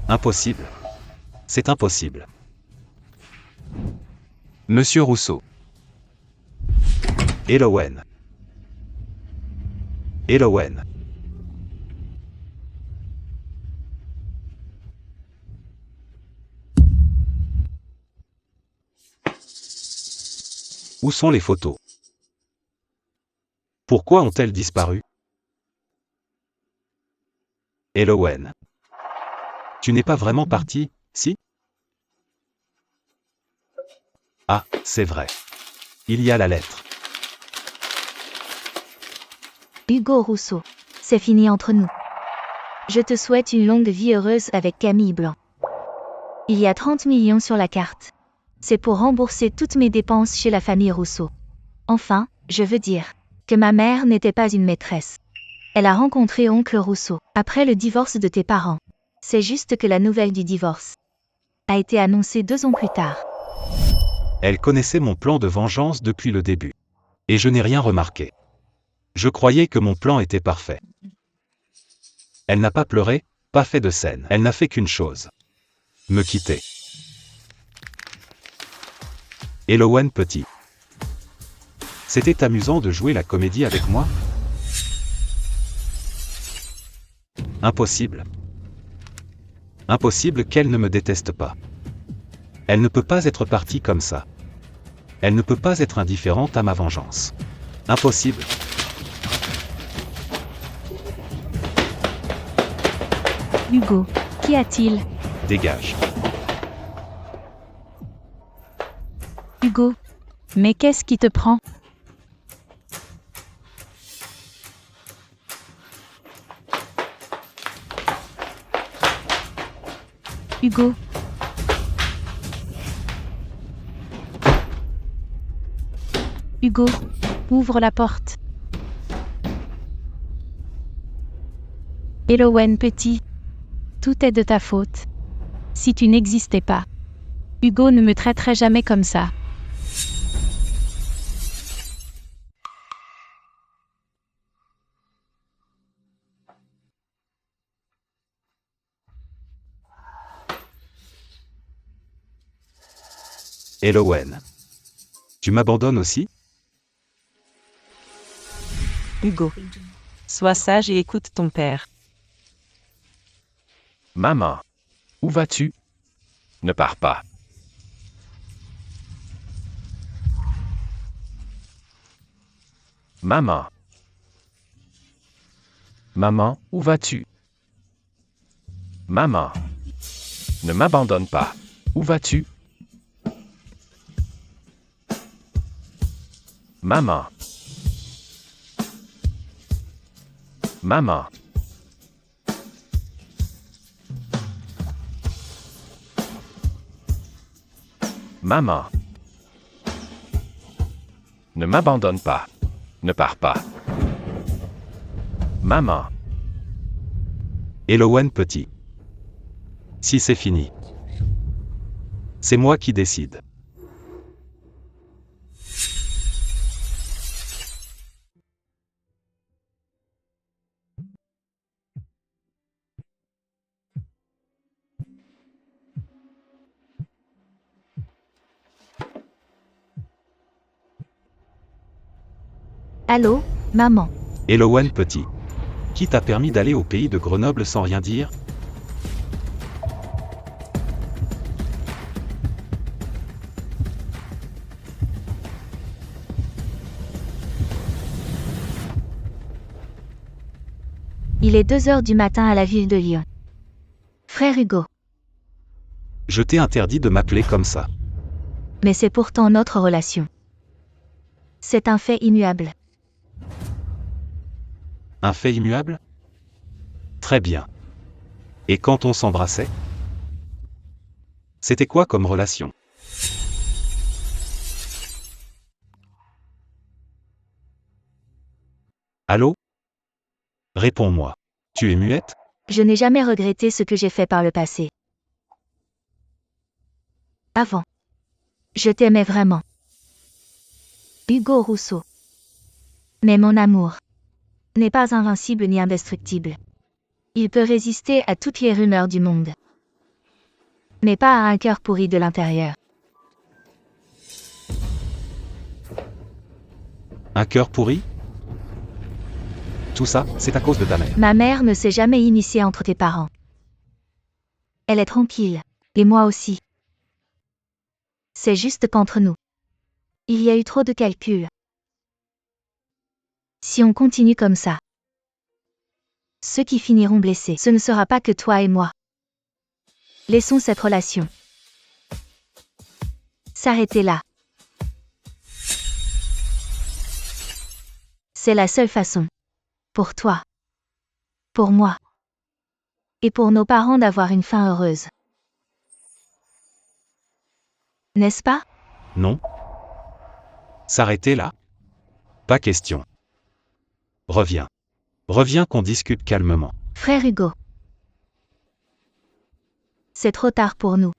Impossible. C'est impossible. Monsieur Rousseau. Elowen. Elowen. Où sont les photos? Pourquoi ont-elles disparu? Elowen. Tu n'es pas vraiment parti, si? Ah, c'est vrai. Il y a la lettre. Hugo Rousseau. C'est fini entre nous. Je te souhaite une longue vie heureuse avec Camille Blanc. Il y a 30 millions sur la carte. C'est pour rembourser toutes mes dépenses chez la famille Rousseau. Enfin, je veux dire que ma mère n'était pas une maîtresse. Elle a rencontré oncle Rousseau après le divorce de tes parents. C'est juste que la nouvelle du divorce a été annoncée 2 ans plus tard. Elle connaissait mon plan de vengeance depuis le début. Et je n'ai rien remarqué. Je croyais que mon plan était parfait. Elle n'a pas pleuré, pas fait de scène. Elle n'a fait qu'une chose. Me quitter. Elowen petit. C'était amusant de jouer la comédie avec moi? Impossible. Impossible qu'elle ne me déteste pas. Elle ne peut pas être partie comme ça. Elle ne peut pas être indifférente à ma vengeance. Impossible. Hugo, qu'y a-t-il? Dégage. Hugo. Mais qu'est-ce qui te prend? Hugo. Hugo, ouvre la porte. Elowen petit. Tout est de ta faute. Si tu n'existais pas, Hugo ne me traiterait jamais comme ça. Elowen. Tu m'abandonnes aussi? Hugo. Sois sage et écoute ton père. Maman. Où vas-tu? Ne pars pas. Maman. Maman, où vas-tu? Maman. Ne m'abandonne pas. Où vas-tu? Maman. Maman. Maman. Ne m'abandonne pas. Ne pars pas. Maman. Elowen petit. Si c'est fini. C'est moi qui décide. Allô, maman. Elowen petit. Qui t'a permis d'aller au pays de Grenoble sans rien dire? Il est 2 heures du matin à la ville de Lyon. Frère Hugo. Je t'ai interdit de m'appeler comme ça. Mais c'est pourtant notre relation. C'est un fait immuable. Un fait immuable? Très bien. Et quand on s'embrassait? C'était quoi comme relation? Allô? Réponds-moi. Tu es muette? Je n'ai jamais regretté ce que j'ai fait par le passé. Avant. Je t'aimais vraiment. Hugo Rousseau. Mais mon amour n'est pas invincible ni indestructible. Il peut résister à toutes les rumeurs du monde. Mais pas à un cœur pourri de l'intérieur. Un cœur pourri? Tout ça, c'est à cause de ta mère. Ma mère ne s'est jamais initiée entre tes parents. Elle est tranquille, et moi aussi. C'est juste qu'entre nous, Il y a eu trop de calculs. Si on continue comme ça, ceux qui finiront blessés, ce ne sera pas que toi et moi. Laissons cette relation s'arrêter là. C'est la seule façon. Pour toi. Pour moi. Et pour nos parents d'avoir une fin heureuse. N'est-ce pas? Non. S'arrêter là? Pas question. Reviens. Reviens qu'on discute calmement. Frère Hugo. C'est trop tard pour nous.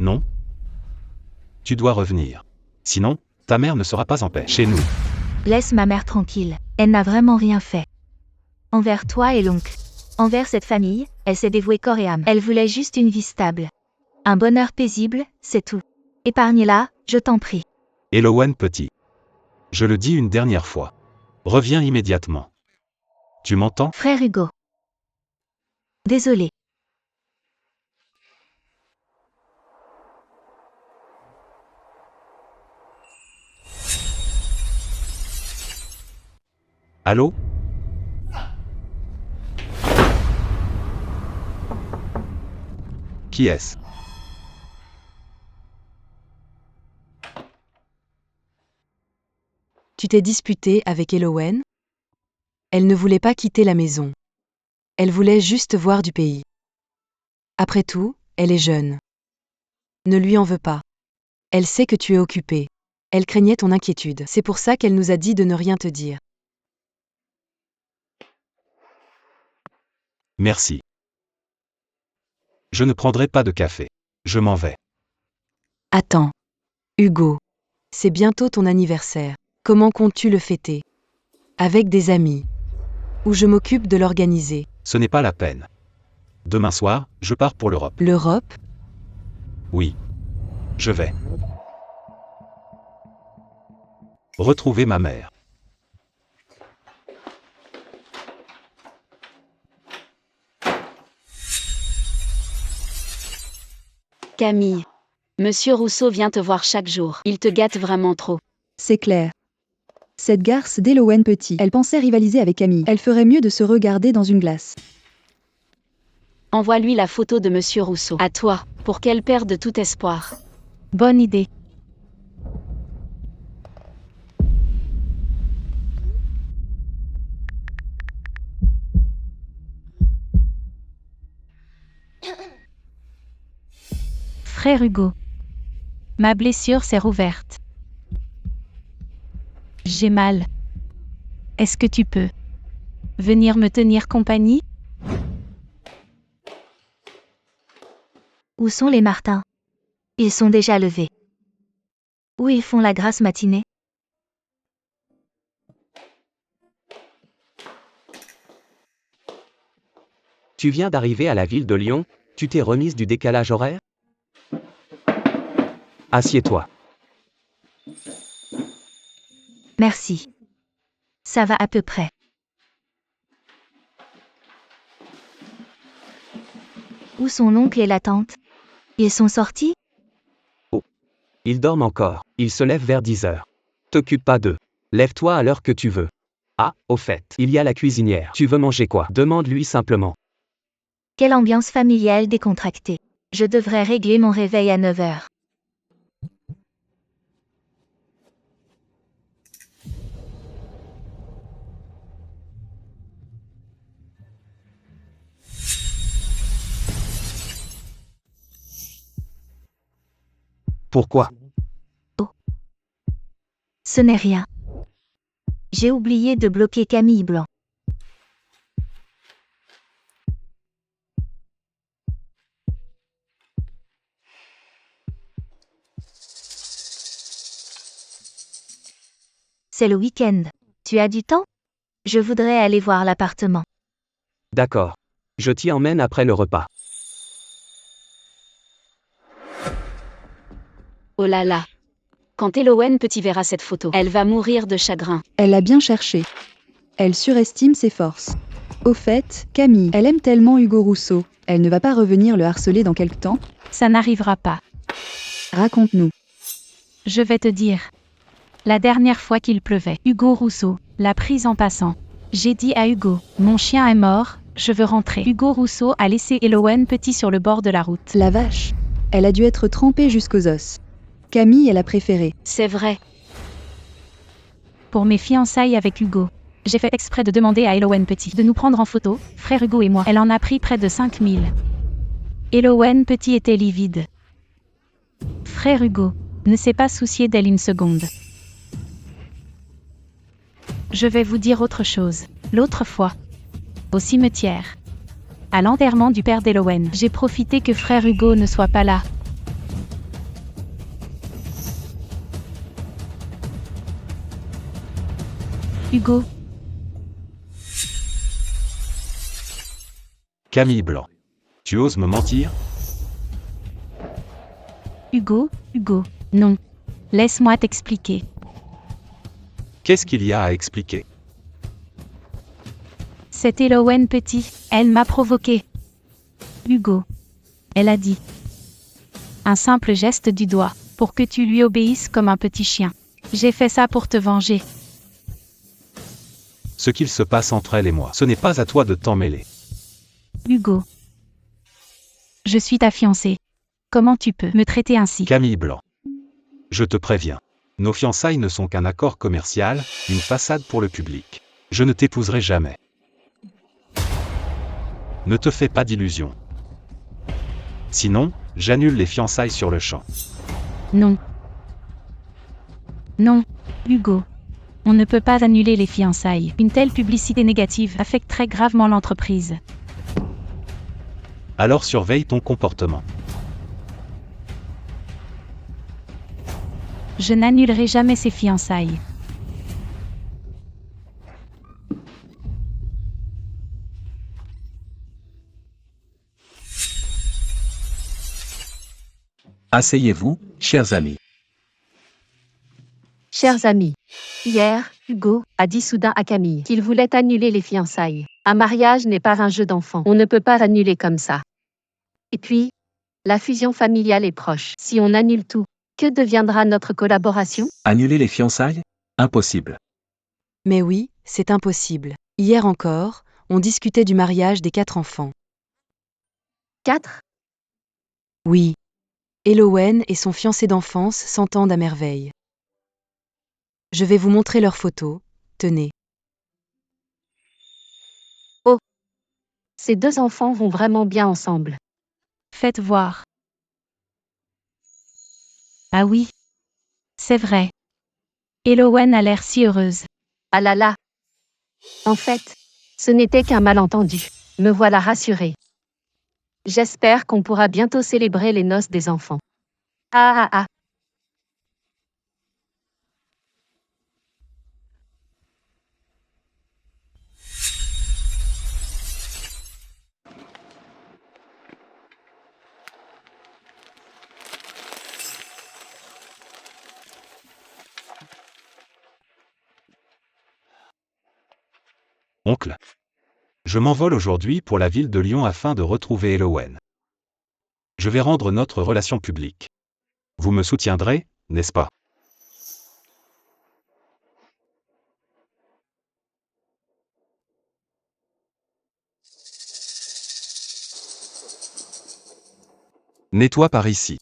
Non. Tu dois revenir. Sinon, ta mère ne sera pas en paix chez nous. Laisse ma mère tranquille. Elle n'a vraiment rien fait. Envers toi et l'oncle. Envers cette famille, elle s'est dévouée corps et âme. Elle voulait juste une vie stable. Un bonheur paisible, c'est tout. Épargne-la, je t'en prie. Elowen petit. Je le dis une dernière fois. Reviens immédiatement. Tu m'entends? Frère Hugo. Désolé. Allô? Qui est-ce? Tu t'es disputé avec Elowen? Elle ne voulait pas quitter la maison. Elle voulait juste voir du pays. Après tout, elle est jeune. Ne lui en veux pas. Elle sait que tu es occupé. Elle craignait ton inquiétude. C'est pour ça qu'elle nous a dit de ne rien te dire. Merci. Je ne prendrai pas de café. Je m'en vais. Attends. Hugo. C'est bientôt ton anniversaire. Comment comptes-tu le fêter? Avec des amis. Ou je m'occupe de l'organiser. Ce n'est pas la peine. Demain soir, je pars pour l'Europe. L'Europe? Oui. Je vais retrouver ma mère. Camille. Monsieur Rousseau vient te voir chaque jour. Il te gâte vraiment trop. C'est clair. Cette garce d'Elowen petit, elle pensait rivaliser avec Camille. Elle ferait mieux de se regarder dans une glace. Envoie-lui la photo de Monsieur Rousseau. À toi, pour qu'elle perde tout espoir. Bonne idée. Frère Hugo. Ma blessure s'est rouverte. J'ai mal. Est-ce que tu peux venir me tenir compagnie? Où sont les Martins? Ils sont déjà levés. Où ils font la grasse matinée? Tu viens d'arriver à la ville de Lyon, tu t'es remise du décalage horaire? Assieds-toi. Merci. Ça va à peu près. Où sont l'oncle et la tante? Ils sont sortis? Oh. Ils dorment encore. Ils se lèvent vers 10 heures. T'occupe pas d'eux. Lève-toi à l'heure que tu veux. Ah, au fait, il y a la cuisinière. Tu veux manger quoi? Demande-lui simplement. Quelle ambiance familiale décontractée. Je devrais régler mon réveil à 9 heures. Pourquoi? Oh. Ce n'est rien. J'ai oublié de bloquer Camille Blanc. C'est le week-end. Tu as du temps? Je voudrais aller voir l'appartement. D'accord. Je t'y emmène après le repas. Oh là là. Quand Elowen petit verra cette photo, elle va mourir de chagrin. Elle l'a bien cherché. Elle surestime ses forces. Au fait, Camille, elle aime tellement Hugo Rousseau. Elle ne va pas revenir le harceler dans quelque temps? Ça n'arrivera pas. Raconte-nous. Je vais te dire. La dernière fois qu'il pleuvait, Hugo Rousseau l'a prise en passant. J'ai dit à Hugo, mon chien est mort, je veux rentrer. Hugo Rousseau a laissé Elowen petit sur le bord de la route. La vache. Elle a dû être trempée jusqu'aux os. Camille est la préférée. C'est vrai. Pour mes fiançailles avec Hugo, j'ai fait exprès de demander à Elowen Petit de nous prendre en photo, frère Hugo et moi. Elle en a pris près de 5000. Elowen Petit était livide. Frère Hugo ne s'est pas soucié d'elle une seconde. Je vais vous dire autre chose. L'autre fois, au cimetière, à l'enterrement du père d'Elowen, j'ai profité que frère Hugo ne soit pas là. Hugo. Camille Blanc. Tu oses me mentir? Hugo, non. Laisse-moi t'expliquer. Qu'est-ce qu'il y a à expliquer? C'est Elowen Petit, elle m'a provoqué. Hugo. Elle a dit. Un simple geste du doigt, pour que tu lui obéisses comme un petit chien. J'ai fait ça pour te venger. Ce qu'il se passe entre elle et moi, ce n'est pas à toi de t'en mêler. Hugo. Je suis ta fiancée. Comment tu peux me traiter ainsi? Camille Blanc. Je te préviens. Nos fiançailles ne sont qu'un accord commercial, une façade pour le public. Je ne t'épouserai jamais. Ne te fais pas d'illusions. Sinon, j'annule les fiançailles sur le champ. Non. Non, Hugo. On ne peut pas annuler les fiançailles. Une telle publicité négative affecte très gravement l'entreprise. Alors surveille ton comportement. Je n'annulerai jamais ces fiançailles. Asseyez-vous, chers amis. Chers amis, hier, Hugo a dit soudain à Camille qu'il voulait annuler les fiançailles. Un mariage n'est pas un jeu d'enfant. On ne peut pas annuler comme ça. Et puis, la fusion familiale est proche. Si on annule tout, que deviendra notre collaboration? Annuler les fiançailles? Impossible. Mais oui, c'est impossible. Hier encore, on discutait du mariage des 4 enfants. 4? Oui. Elowen et son fiancé d'enfance s'entendent à merveille. Je vais vous montrer leurs photos, tenez. Oh! Ces 2 enfants vont vraiment bien ensemble. Faites voir. Ah oui. C'est vrai. Elowen a l'air si heureuse. Ah là là! En fait, ce n'était qu'un malentendu. Me voilà rassurée. J'espère qu'on pourra bientôt célébrer les noces des enfants. Ah ah ah! Oncle. Je m'envole aujourd'hui pour la ville de Lyon afin de retrouver Elowen. Je vais rendre notre relation publique. Vous me soutiendrez, n'est-ce pas? Nettoie par ici.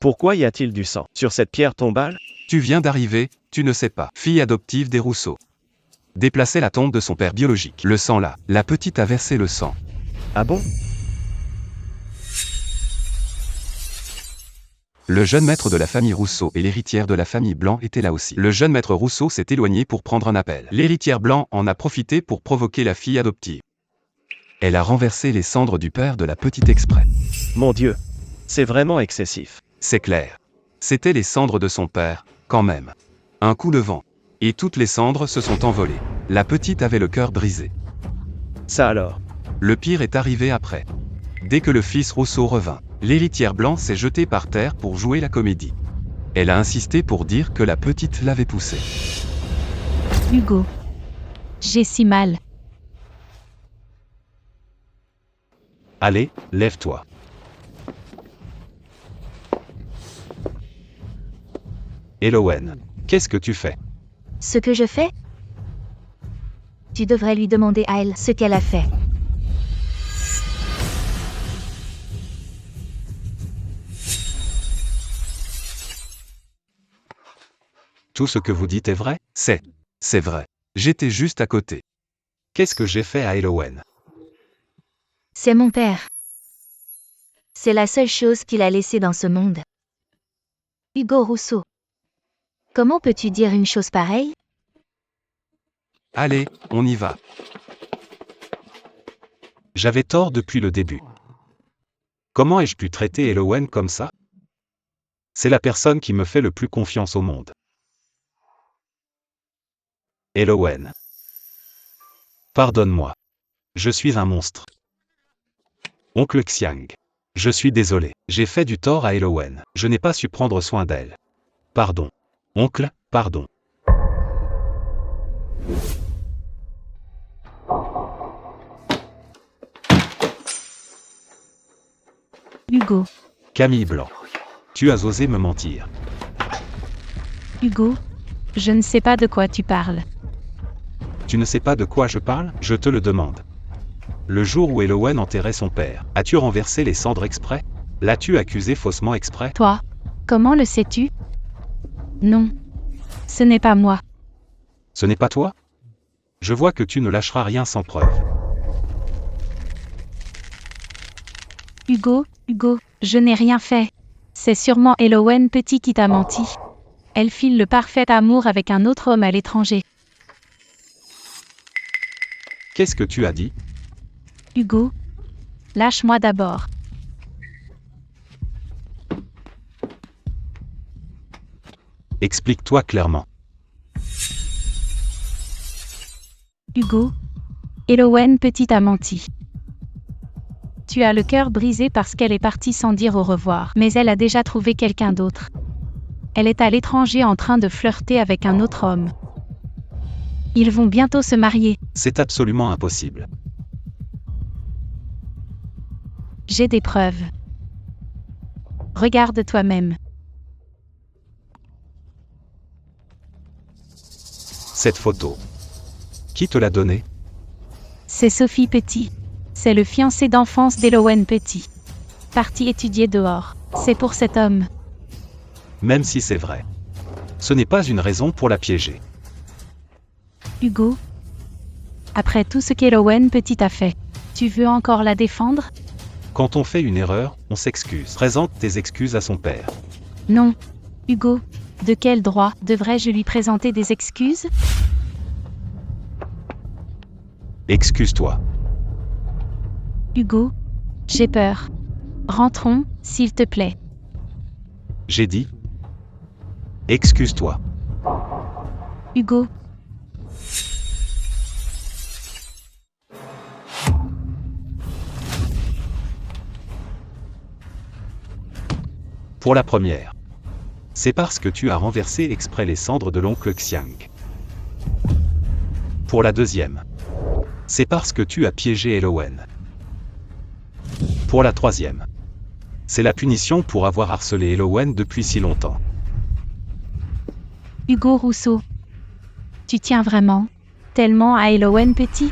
Pourquoi y a-t-il du sang sur cette pierre tombale? Tu viens d'arriver, tu ne sais pas. Fille adoptive des Rousseau. Déplacer la tombe de son père biologique. Le sang là. La petite a versé le sang. Ah bon? Le jeune maître de la famille Rousseau et l'héritière de la famille Blanc étaient là aussi. Le jeune maître Rousseau s'est éloigné pour prendre un appel. L'héritière Blanc en a profité pour provoquer la fille adoptive. Elle a renversé les cendres du père de la petite exprès. Mon Dieu, c'est vraiment excessif. C'est clair. C'étaient les cendres de son père, quand même. Un coup de vent. Et toutes les cendres se sont envolées. La petite avait le cœur brisé. Ça alors? Le pire est arrivé après. Dès que le fils Rousseau revint, l'héritière Blanc s'est jetée par terre pour jouer la comédie. Elle a insisté pour dire que la petite l'avait poussée. Hugo. J'ai si mal. Allez, lève-toi. Elowen, qu'est-ce que tu fais? Ce que je fais? Tu devrais lui demander à elle ce qu'elle a fait. Tout ce que vous dites est vrai? C'est vrai. J'étais juste à côté. Qu'est-ce que j'ai fait à Elowen? C'est mon père. C'est la seule chose qu'il a laissée dans ce monde. Hugo Rousseau. Comment peux-tu dire une chose pareille? Allez, on y va. J'avais tort depuis le début. Comment ai-je pu traiter Elowen comme ça? C'est la personne qui me fait le plus confiance au monde. Elowen. Pardonne-moi. Je suis un monstre. Oncle Xiang. Je suis désolé. J'ai fait du tort à Elowen. Je n'ai pas su prendre soin d'elle. Pardon. Oncle, pardon. Hugo. Camille Blanc. Tu as osé me mentir. Hugo. Je ne sais pas de quoi tu parles. Tu ne sais pas de quoi je parle? Je te le demande. Le jour où Elowen enterrait son père, as-tu renversé les cendres exprès? L'as-tu accusé faussement exprès? Toi. Comment le sais-tu? Non. Ce n'est pas moi. Ce n'est pas toi? Je vois que tu ne lâcheras rien sans preuve. Hugo, je n'ai rien fait. C'est sûrement Elowen Petit qui t'a menti. Elle file le parfait amour avec un autre homme à l'étranger. Qu'est-ce que tu as dit? Hugo, lâche-moi d'abord. Explique-toi clairement. Hugo, Elowen Petit a menti. Tu as le cœur brisé parce qu'elle est partie sans dire au revoir, mais elle a déjà trouvé quelqu'un d'autre. Elle est à l'étranger en train de flirter avec un autre homme. Ils vont bientôt se marier. C'est absolument impossible. J'ai des preuves. Regarde toi-même. Cette photo. Qui te l'a donnée? C'est Sophie Petit. C'est le fiancé d'enfance d'Elowen Petit. Parti étudier dehors. C'est pour cet homme. Même si c'est vrai. Ce n'est pas une raison pour la piéger. Hugo, après tout ce qu'Elowen Petit a fait, tu veux encore la défendre? Quand on fait une erreur, on s'excuse. Présente tes excuses à son père. Non. Hugo, de quel droit devrais-je lui présenter des excuses? Excuse-toi. Hugo, j'ai peur. Rentrons, s'il te plaît. J'ai dit. Excuse-toi. Hugo. Pour la première. C'est parce que tu as renversé exprès les cendres de l'oncle Xiang. Pour la deuxième. C'est parce que tu as piégé Elowen. Pour la troisième. C'est la punition pour avoir harcelé Elowen depuis si longtemps. Hugo Rousseau. Tu tiens vraiment tellement à Elowen Petit?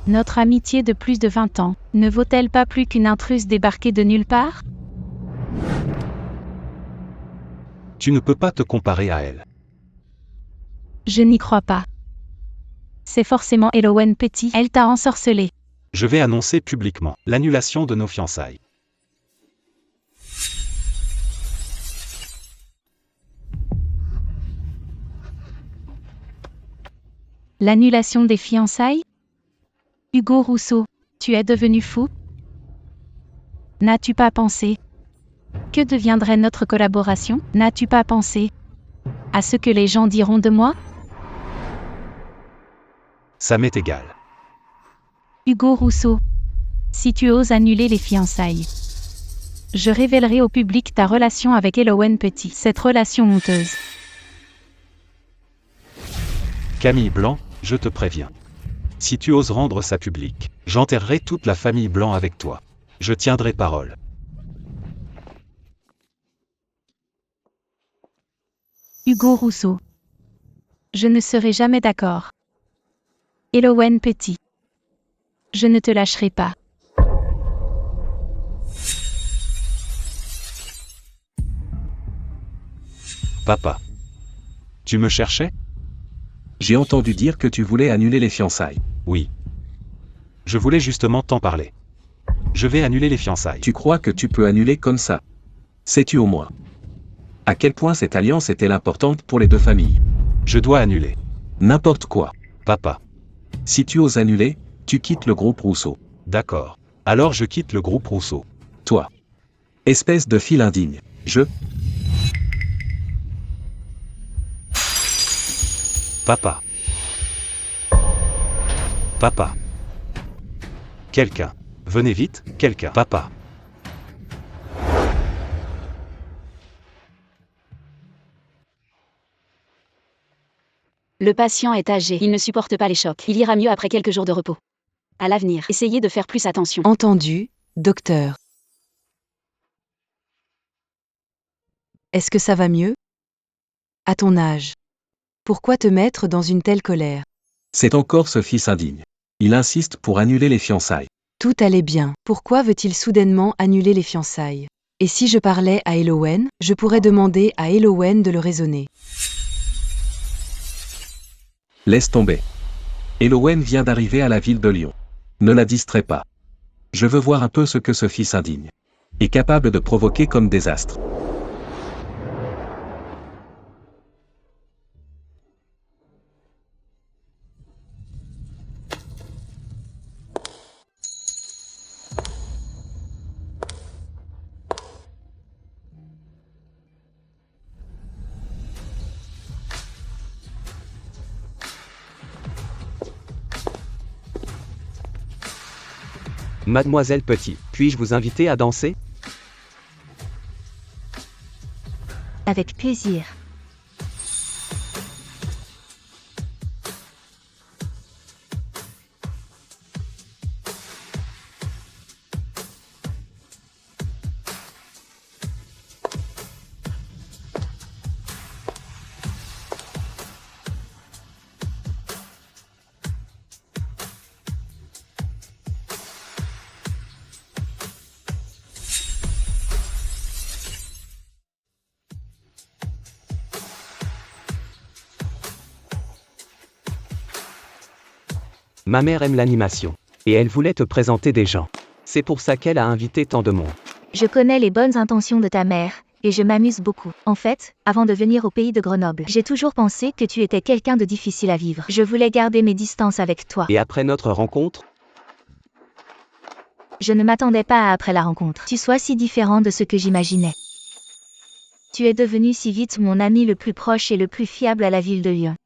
Notre amitié de plus de 20 ans ne vaut-elle pas plus qu'une intruse débarquée de nulle part? Tu ne peux pas te comparer à elle. Je n'y crois pas. C'est forcément Elowen Petit. Elle t'a ensorcelé. Je vais annoncer publiquement l'annulation de nos fiançailles. L'annulation des fiançailles? Hugo Rousseau, tu es devenu fou? N'as-tu pas pensé? Que deviendrait notre collaboration? N'as-tu pas pensé à ce que les gens diront de moi? Ça m'est égal. Hugo Rousseau, si tu oses annuler les fiançailles, je révélerai au public ta relation avec Elowen Petit, cette relation honteuse. Camille Blanc, je te préviens. Si tu oses rendre ça public, j'enterrerai toute la famille Blanc avec toi. Je tiendrai parole. Hugo Rousseau. Je ne serai jamais d'accord. Elowen Petit. Je ne te lâcherai pas. Papa. Tu me cherchais? J'ai entendu dire que tu voulais annuler les fiançailles. Oui. Je voulais justement t'en parler. Je vais annuler les fiançailles. Tu crois que tu peux annuler comme ça? Sais-tu au moins à quel point cette alliance est-elle importante pour les deux familles? Je dois annuler. N'importe quoi. Papa. Si tu oses annuler, tu quittes le groupe Rousseau. D'accord. Alors je quitte le groupe Rousseau. Toi. Espèce de fille indigne. Papa. Papa. Quelqu'un. Venez vite, quelqu'un. Papa. Le patient est âgé, il ne supporte pas les chocs. Il ira mieux après quelques jours de repos. À l'avenir, essayez de faire plus attention. Entendu, docteur. Est-ce que ça va mieux? À ton âge. Pourquoi te mettre dans une telle colère? C'est encore ce fils indigne. Il insiste pour annuler les fiançailles. Tout allait bien. Pourquoi veut-il soudainement annuler les fiançailles? Et si je parlais à Elowen, je pourrais demander à Elowen de le raisonner. Laisse tomber. Elowen vient d'arriver à la ville de Lyon. Ne la distrais pas. Je veux voir un peu ce que ce fils indigne est capable de provoquer comme désastre. Mademoiselle Petit, puis-je vous inviter à danser? Avec plaisir. Ma mère aime l'animation. Et elle voulait te présenter des gens. C'est pour ça qu'elle a invité tant de monde. Je connais les bonnes intentions de ta mère, et je m'amuse beaucoup. En fait, avant de venir au pays de Grenoble, j'ai toujours pensé que tu étais quelqu'un de difficile à vivre. Je voulais garder mes distances avec toi. Et après notre rencontre? Je ne m'attendais pas à après la rencontre. Tu sois si différent de ce que j'imaginais. Tu es devenu si vite mon ami le plus proche et le plus fiable à la ville de Lyon.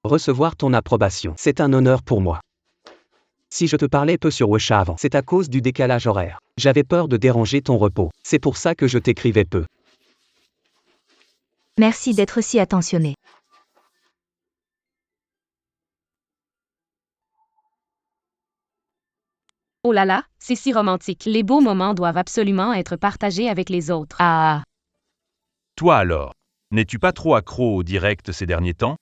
Recevoir ton approbation, c'est un honneur pour moi. Si je te parlais peu sur Wesha avant, c'est à cause du décalage horaire. J'avais peur de déranger ton repos. C'est pour ça que je t'écrivais peu. Merci d'être si attentionné. Oh là là, c'est si romantique. Les beaux moments doivent absolument être partagés avec les autres. Ah. Toi alors, n'es-tu pas trop accro au direct ces derniers temps?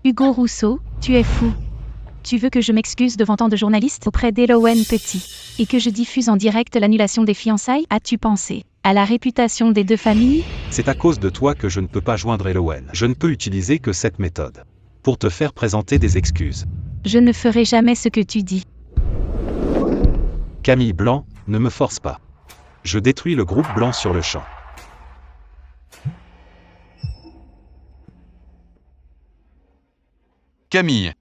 Hugo Rousseau, tu es fou. Tu veux que je m'excuse devant tant de journalistes auprès d'Elowen Petit, et que je diffuse en direct l'annulation des fiançailles? As-tu pensé à la réputation des deux familles? C'est à cause de toi que je ne peux pas joindre Elowen. Je ne peux utiliser que cette méthode. Pour te faire présenter des excuses. Je ne ferai jamais ce que tu dis. Camille Blanc, ne me force pas. Je détruis le groupe Blanc sur le champ. Camille.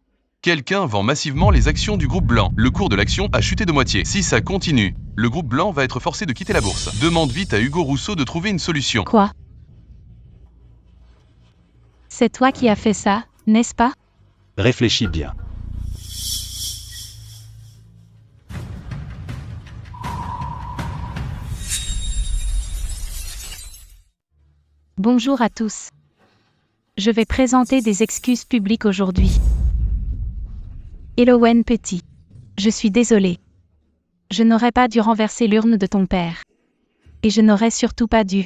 Quelqu'un vend massivement les actions du groupe Blanc. Le cours de l'action a chuté de moitié. Si ça continue, le groupe Blanc va être forcé de quitter la bourse. Demande vite à Hugo Rousseau de trouver une solution. Quoi? C'est toi qui as fait ça, n'est-ce pas? Réfléchis bien. Bonjour à tous. Je vais présenter des excuses publiques aujourd'hui. Elowen Petit. Je suis désolée. Je n'aurais pas dû renverser l'urne de ton père. Et je n'aurais surtout pas dû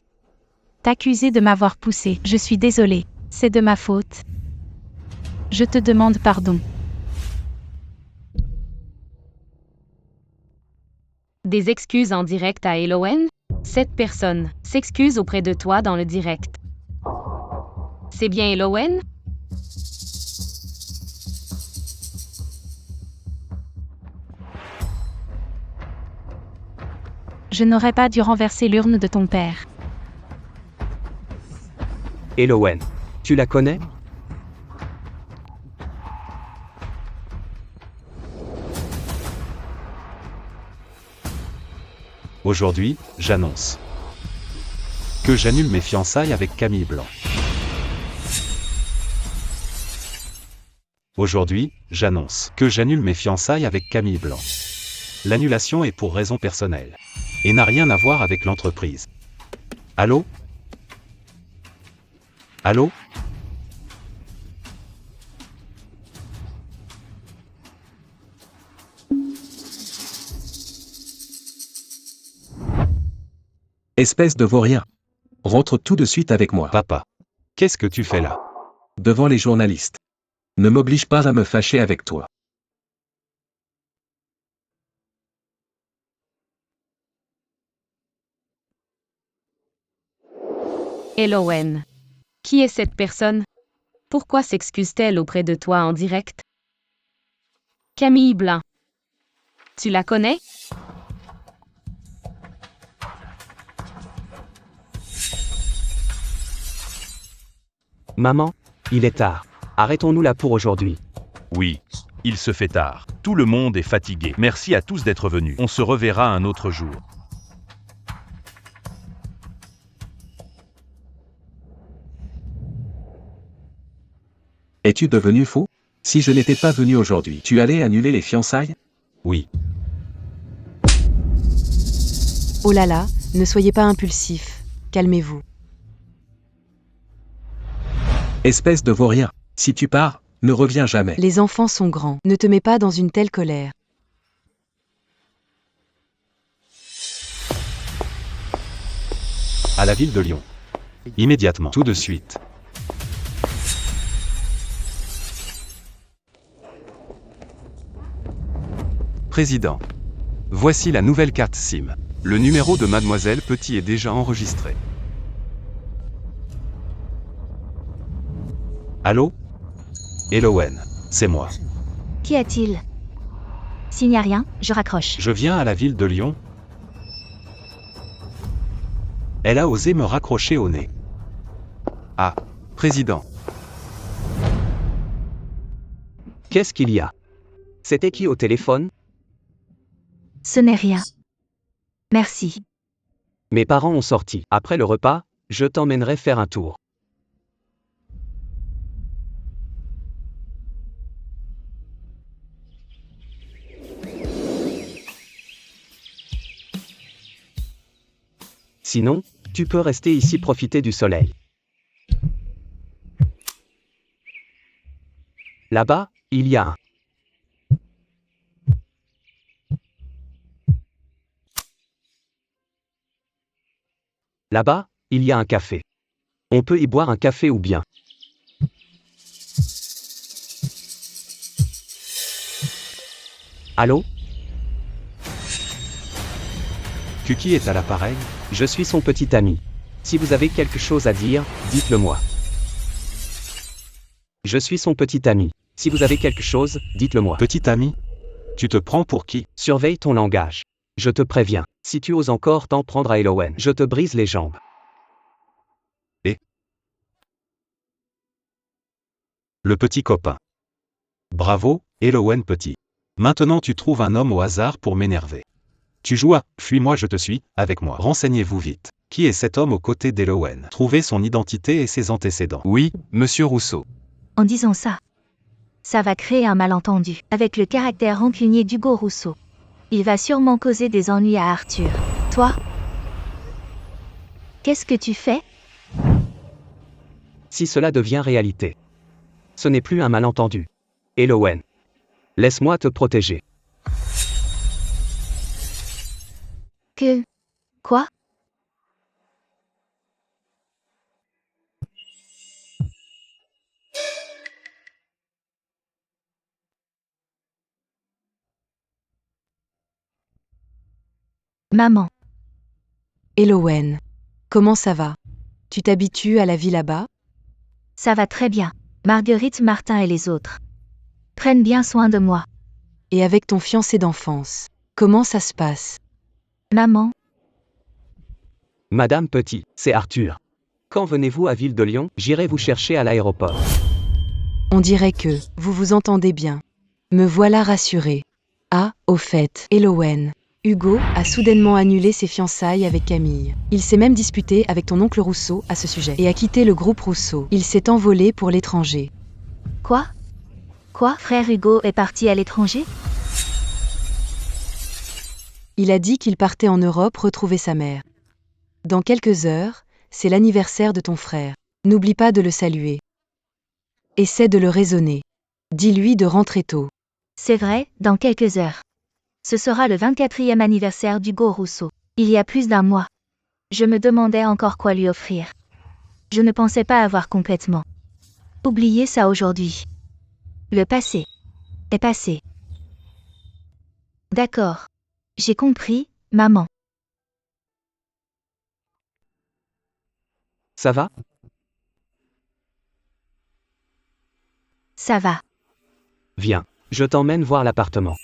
t'accuser de m'avoir poussé. Je suis désolée. C'est de ma faute. Je te demande pardon. Des excuses en direct à Elowen? Cette personne s'excuse auprès de toi dans le direct. C'est bien Elowen? Je n'aurais pas dû renverser l'urne de ton père. Elowen. Tu la connais? Aujourd'hui, j'annonce que j'annule mes fiançailles avec Camille Blanc. Aujourd'hui, j'annonce que j'annule mes fiançailles avec Camille Blanc. L'annulation est pour raison personnelle et n'a rien à voir avec l'entreprise. Allô? Allô? Espèce de vaurien. Rentre tout de suite avec moi. Papa. Qu'est-ce que tu fais là? Devant les journalistes. Ne m'oblige pas à me fâcher avec toi. Elowen. Qui est cette personne? Pourquoi s'excuse-t-elle auprès de toi en direct? Camille Blanc. Tu la connais? Maman, il est tard. Arrêtons-nous là pour aujourd'hui. Oui, il se fait tard. Tout le monde est fatigué. Merci à tous d'être venus. On se reverra un autre jour. Es-tu devenu fou? Si je n'étais pas venu aujourd'hui, tu allais annuler les fiançailles? Oui. Oh là là, ne soyez pas impulsif. Calmez-vous. Espèce de vaurien. Si tu pars, ne reviens jamais. Les enfants sont grands. Ne te mets pas dans une telle colère. À la ville de Lyon. Immédiatement. Tout de suite. Président. Voici la nouvelle carte SIM. Le numéro de Mademoiselle Petit est déjà enregistré. Allô? Elowen, c'est moi. Qu'y a-t-il? S'il n'y a rien, je raccroche. Je viens à la ville de Lyon. Elle a osé me raccrocher au nez. Ah, président. Qu'est-ce qu'il y a? C'était qui au téléphone? Ce n'est rien. Merci. Mes parents ont sorti. Après le repas, je t'emmènerai faire un tour. Sinon, tu peux rester ici profiter du soleil. Là-bas, il y a un. Là-bas, il y a un café. On peut y boire un café ou bien. Allô? Kuki est à l'appareil? Je suis son petit ami. Si vous avez quelque chose à dire, dites-le moi. Je suis son petit ami. Si vous avez quelque chose, dites-le moi. Petit ami? Tu te prends pour qui? Surveille ton langage. Je te préviens. Si tu oses encore t'en prendre à Elowen, je te brise les jambes. Et? Le petit copain. Bravo, Elowen Petit. Maintenant tu trouves un homme au hasard pour m'énerver. Tu joues à « Fuis-moi je te suis » avec moi. Renseignez-vous vite. Qui est cet homme aux côtés d'Elowen? Trouvez son identité et ses antécédents. Oui, monsieur Rousseau. En disant ça, ça va créer un malentendu avec le caractère rancunier d'Hugo Rousseau. Il va sûrement causer des ennuis à Arthur. Toi? Qu'est-ce que tu fais? Si cela devient réalité. Ce n'est plus un malentendu. Elowen. Laisse-moi te protéger. Quoi? Maman. Elowen. Comment ça va? Tu t'habitues à la vie là-bas? Ça va très bien. Marguerite, Martin et les autres prennent bien soin de moi. Et avec ton fiancé d'enfance, comment ça se passe? Maman. Madame Petit, c'est Arthur. Quand venez-vous à Ville de Lyon? J'irai vous chercher à l'aéroport. On dirait que vous vous entendez bien. Me voilà rassurée. Ah, au fait, Elowen. Hugo a soudainement annulé ses fiançailles avec Camille. Il s'est même disputé avec ton oncle Rousseau à ce sujet et a quitté le groupe Rousseau. Il s'est envolé pour l'étranger. Quoi? Frère Hugo est parti à l'étranger? Il a dit qu'il partait en Europe retrouver sa mère. Dans quelques heures, c'est l'anniversaire de ton frère. N'oublie pas de le saluer. Essaie de le raisonner. Dis-lui de rentrer tôt. C'est vrai, dans quelques heures. Ce sera le 24e anniversaire d'Hugo Rousseau. Il y a plus d'un mois. Je me demandais encore quoi lui offrir. Je ne pensais pas avoir complètement oublié ça aujourd'hui. Le passé est passé. D'accord. J'ai compris, maman. Ça va? Ça va. Viens, je t'emmène voir l'appartement.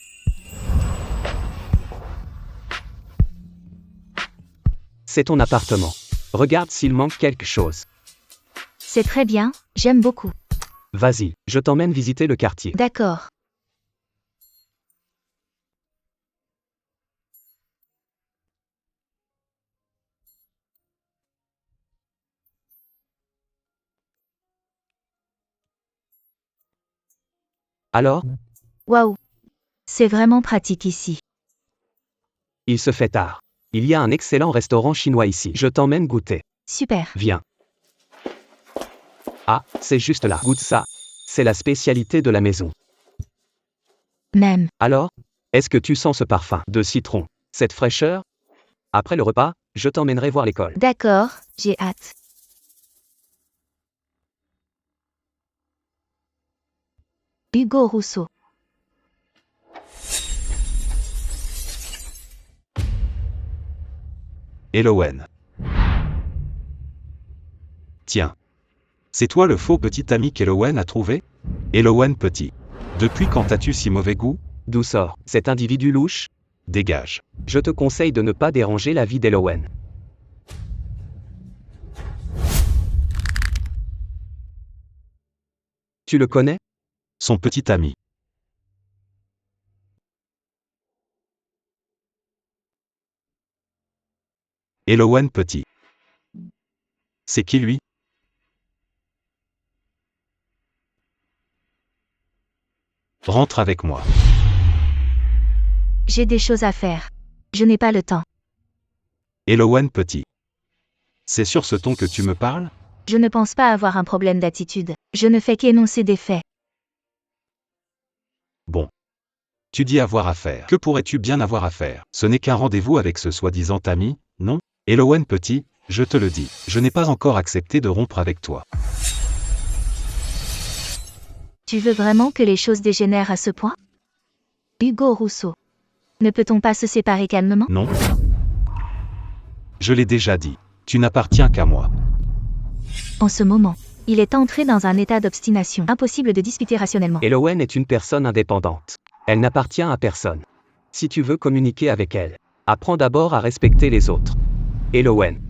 C'est ton appartement. Regarde s'il manque quelque chose. C'est très bien, j'aime beaucoup. Vas-y, je t'emmène visiter le quartier. D'accord. Alors? Waouh. C'est vraiment pratique ici. Il se fait tard. Il y a un excellent restaurant chinois ici. Je t'emmène goûter. Super. Viens. Ah, c'est juste là. Goûte ça. C'est la spécialité de la maison. Même. Alors? Est-ce que tu sens ce parfum de citron? Cette fraîcheur? Après le repas, je t'emmènerai voir l'école. D'accord, j'ai hâte. Hugo Rousseau. Elowen. Tiens. C'est toi le faux petit ami qu'Elowen a trouvé? Elowen Petit. Depuis quand as-tu si mauvais goût? D'où sort cet individu louche? Dégage. Je te conseille de ne pas déranger la vie d'Elowen. Tu le connais? Son petit ami. Elowen Petit. C'est qui lui? Rentre avec moi. J'ai des choses à faire. Je n'ai pas le temps. Elowen Petit. C'est sur ce ton que tu me parles? Je ne pense pas avoir un problème d'attitude. Je ne fais qu'énoncer des faits. Bon. Tu dis avoir à faire. Que pourrais-tu bien avoir à faire? Ce n'est qu'un rendez-vous avec ce soi-disant ami, non? Elowen Petit, je te le dis, je n'ai pas encore accepté de rompre avec toi. Tu veux vraiment que les choses dégénèrent à ce point? Hugo Rousseau. Ne peut-on pas se séparer calmement? Non. Je l'ai déjà dit. Tu n'appartiens qu'à moi. En ce moment, il est entré dans un état d'obstination. Impossible de discuter rationnellement. Elowen est une personne indépendante. Elle n'appartient à personne. Si tu veux communiquer avec elle, apprends d'abord à respecter les autres. Elowen.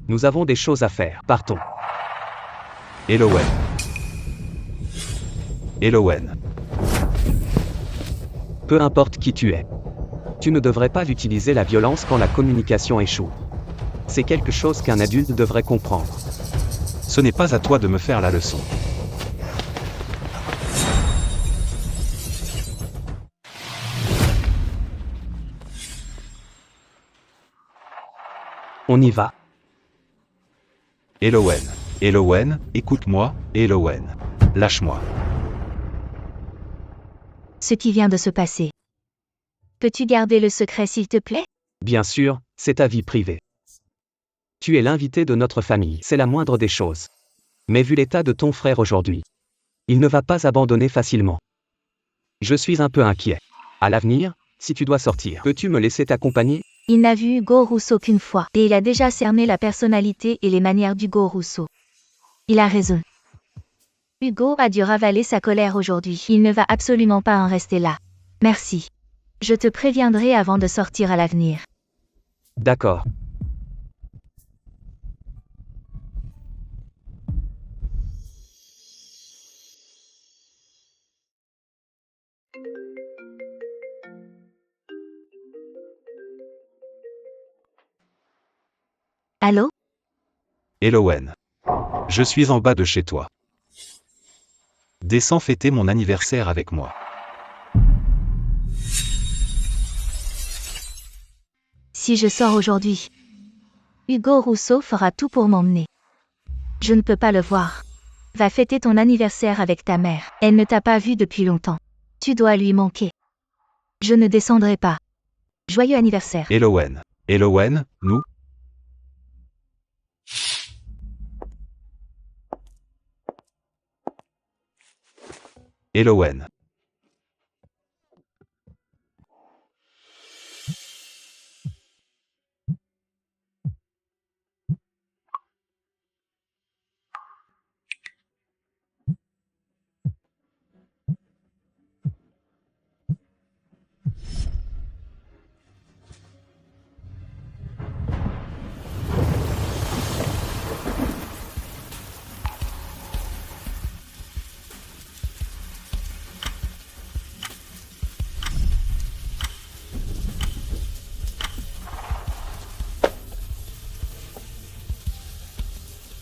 Nous avons des choses à faire. Partons. Elowen. Elowen. Peu importe qui tu es. Tu ne devrais pas utiliser la violence quand la communication échoue. C'est quelque chose qu'un adulte devrait comprendre. Ce n'est pas à toi de me faire la leçon. On y va. Elowen. Elowen, écoute-moi, Elowen. Lâche-moi. Ce qui vient de se passer. Peux-tu garder le secret s'il te plaît? Bien sûr, c'est ta vie privée. Tu es l'invité de notre famille, c'est la moindre des choses. Mais vu l'état de ton frère aujourd'hui, il ne va pas abandonner facilement. Je suis un peu inquiet. À l'avenir, si tu dois sortir, peux-tu me laisser t'accompagner? Il n'a vu Hugo Rousseau qu'une fois, et il a déjà cerné la personnalité et les manières d'Hugo Rousseau. Il a raison. Hugo a dû ravaler sa colère aujourd'hui. Il ne va absolument pas en rester là. Merci. Je te préviendrai avant de sortir à l'avenir. D'accord. Allô? Elowen. Je suis en bas de chez toi. Descends fêter mon anniversaire avec moi. Si je sors aujourd'hui, Hugo Rousseau fera tout pour m'emmener. Je ne peux pas le voir. Va fêter ton anniversaire avec ta mère. Elle ne t'a pas vu depuis longtemps. Tu dois lui manquer. Je ne descendrai pas. Joyeux anniversaire. Elowen. Elowen, nous? Elowen.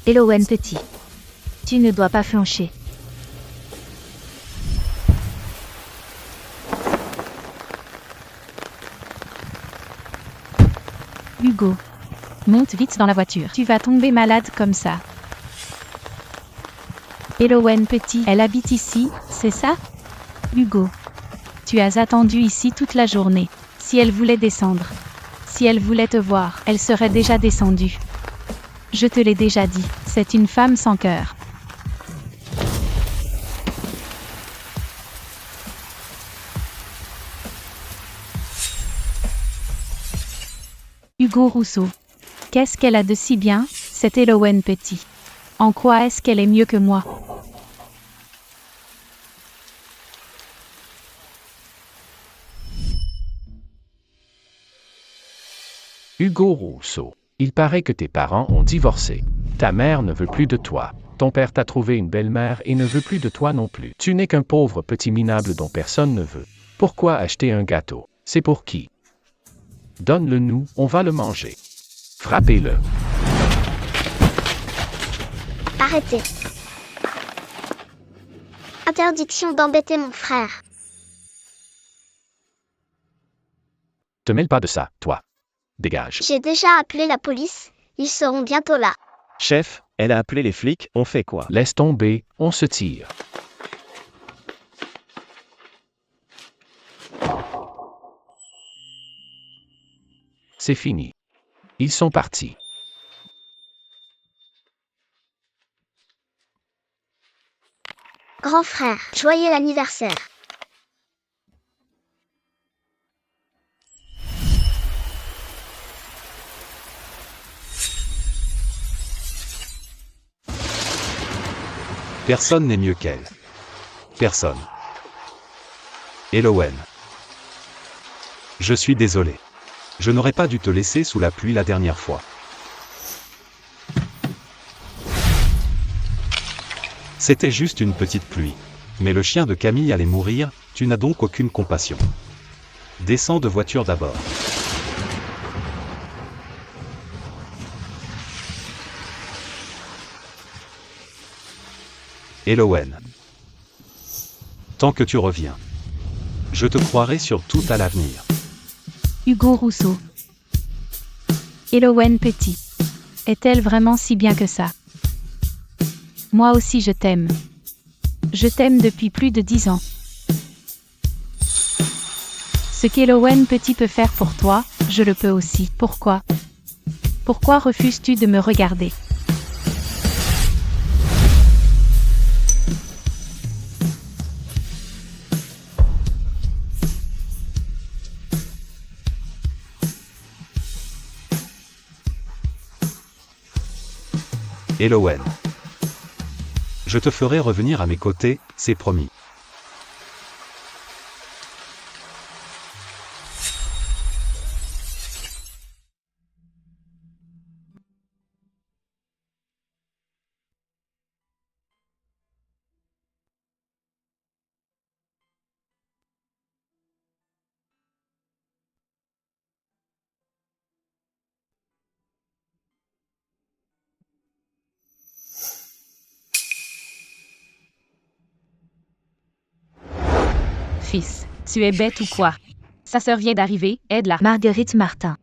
Elowen petit. Tu ne dois pas flancher. Hugo. Monte vite dans la voiture. Tu vas tomber malade comme ça. Elowen petit, elle habite ici, c'est ça? Hugo. Tu as attendu ici toute la journée. Si elle voulait descendre. Si elle voulait te voir, elle serait déjà descendue. Je te l'ai déjà dit, c'est une femme sans cœur. Hugo Rousseau. Qu'est-ce qu'elle a de si bien, cette Elowen petit? En quoi est-ce qu'elle est mieux que moi? Hugo Rousseau. Il paraît que tes parents ont divorcé. Ta mère ne veut plus de toi. Ton père t'a trouvé une belle-mère et ne veut plus de toi non plus. Tu n'es qu'un pauvre petit minable dont personne ne veut. Pourquoi acheter un gâteau? C'est pour qui? Donne-le nous, on va le manger. Frappez-le. Arrêtez. Interdiction d'embêter mon frère. Te mêle pas de ça, toi. Dégage. J'ai déjà appelé la police, ils seront bientôt là. Chef, elle a appelé les flics, on fait quoi? Laisse tomber, on se tire. C'est fini. Ils sont partis. Grand frère, joyeux anniversaire. Personne n'est mieux qu'elle. Personne. Elowen. Je suis désolé. Je n'aurais pas dû te laisser sous la pluie la dernière fois. C'était juste une petite pluie. Mais le chien de Camille allait mourir, tu n'as donc aucune compassion. Descends de voiture d'abord. Elowen. Tant que tu reviens. Je te croirai sur tout à l'avenir. Hugo Rousseau. Elowen petit. Est-elle vraiment si bien que ça? Moi aussi je t'aime. Je t'aime depuis plus de 10 ans. Ce qu'Elowen Petit peut faire pour toi, je le peux aussi. Pourquoi? Pourquoi refuses-tu de me regarder? Elowen. Je te ferai revenir à mes côtés, c'est promis. Fils, tu es bête ou quoi? Sa sœur vient d'arriver, aide-la. Marguerite Martin.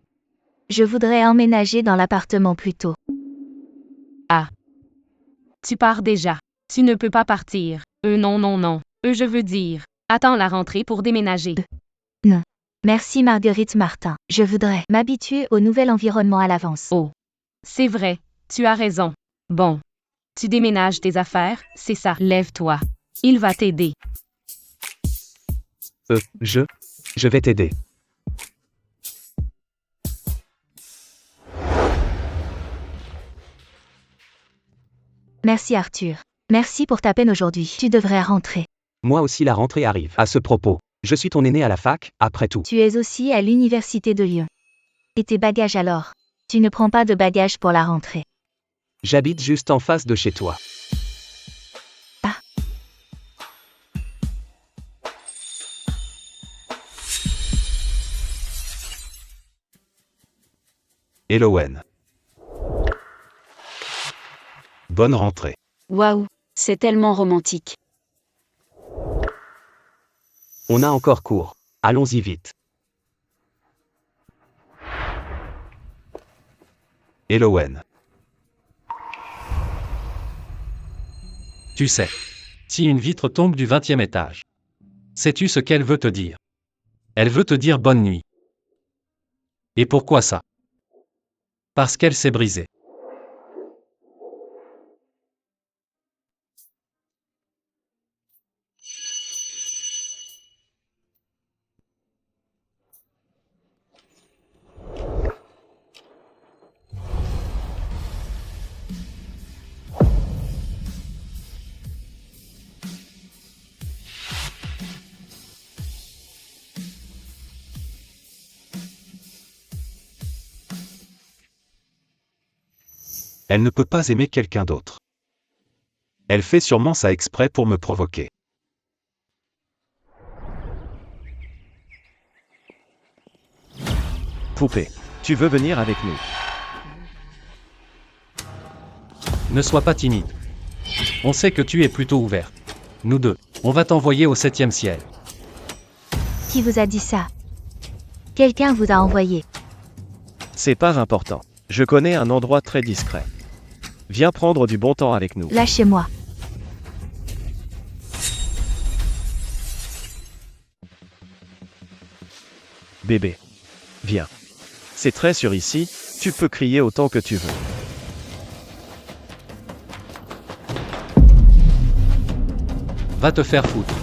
Je voudrais emménager dans l'appartement plus tôt. Ah. Tu pars déjà. Tu ne peux pas partir. Non. Je veux dire. Attends la rentrée pour déménager. Non. Merci Marguerite Martin. Je voudrais m'habituer au nouvel environnement à l'avance. Oh. C'est vrai. Tu as raison. Bon. Tu déménages tes affaires, c'est ça. Lève-toi. Il va t'aider. Je vais t'aider. Merci Arthur. Merci pour ta peine aujourd'hui. Tu devrais rentrer. Moi aussi la rentrée arrive. À ce propos, je suis ton aîné à la fac, après tout. Tu es aussi à l'université de Lyon. Et tes bagages alors? Tu ne prends pas de bagages pour la rentrée. J'habite juste en face de chez toi. Elowen. Bonne rentrée. Waouh, c'est tellement romantique. On a encore cours. Allons-y vite. Elowen. Tu sais. Si une vitre tombe du 20e étage. Sais-tu ce qu'elle veut te dire? Elle veut te dire bonne nuit. Et pourquoi ça? Parce qu'elle s'est brisée. Elle ne peut pas aimer quelqu'un d'autre. Elle fait sûrement ça exprès pour me provoquer. Poupée, tu veux venir avec nous? Ne sois pas timide. On sait que tu es plutôt ouverte. Nous deux, on va t'envoyer au 7e ciel. Qui vous a dit ça? Quelqu'un vous a envoyé. C'est pas important. Je connais un endroit très discret. Viens prendre du bon temps avec nous. Lâchez-moi. Bébé. Viens. C'est très sûr ici, tu peux crier autant que tu veux. Va te faire foutre.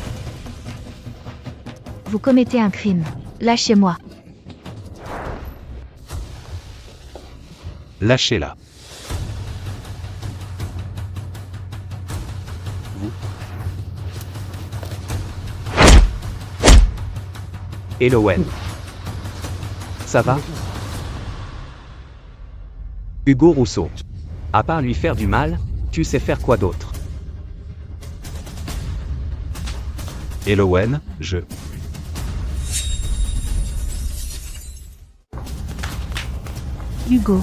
Vous commettez un crime. Lâchez-moi. Lâchez-la. Elowen. Ça va? Hugo Rousseau. À part lui faire du mal, tu sais faire quoi d'autre? Elowen, je. Hugo.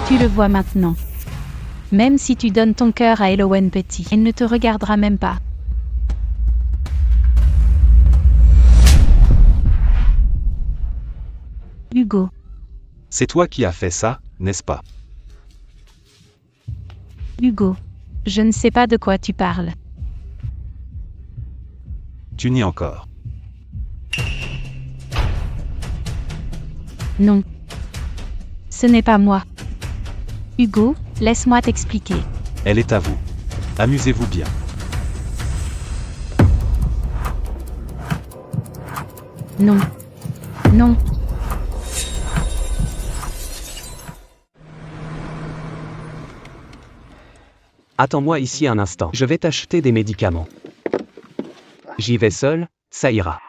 Tu le vois maintenant. Même si tu donnes ton cœur à Elowen Petit, elle ne te regardera même pas. Hugo. C'est toi qui as fait ça, n'est-ce pas? Hugo. Je ne sais pas de quoi tu parles. Tu nies encore. Non. Ce n'est pas moi. Hugo, laisse-moi t'expliquer. Elle est à vous. Amusez-vous bien. Non. Non. Attends-moi ici un instant. Je vais t'acheter des médicaments. J'y vais seul, ça ira.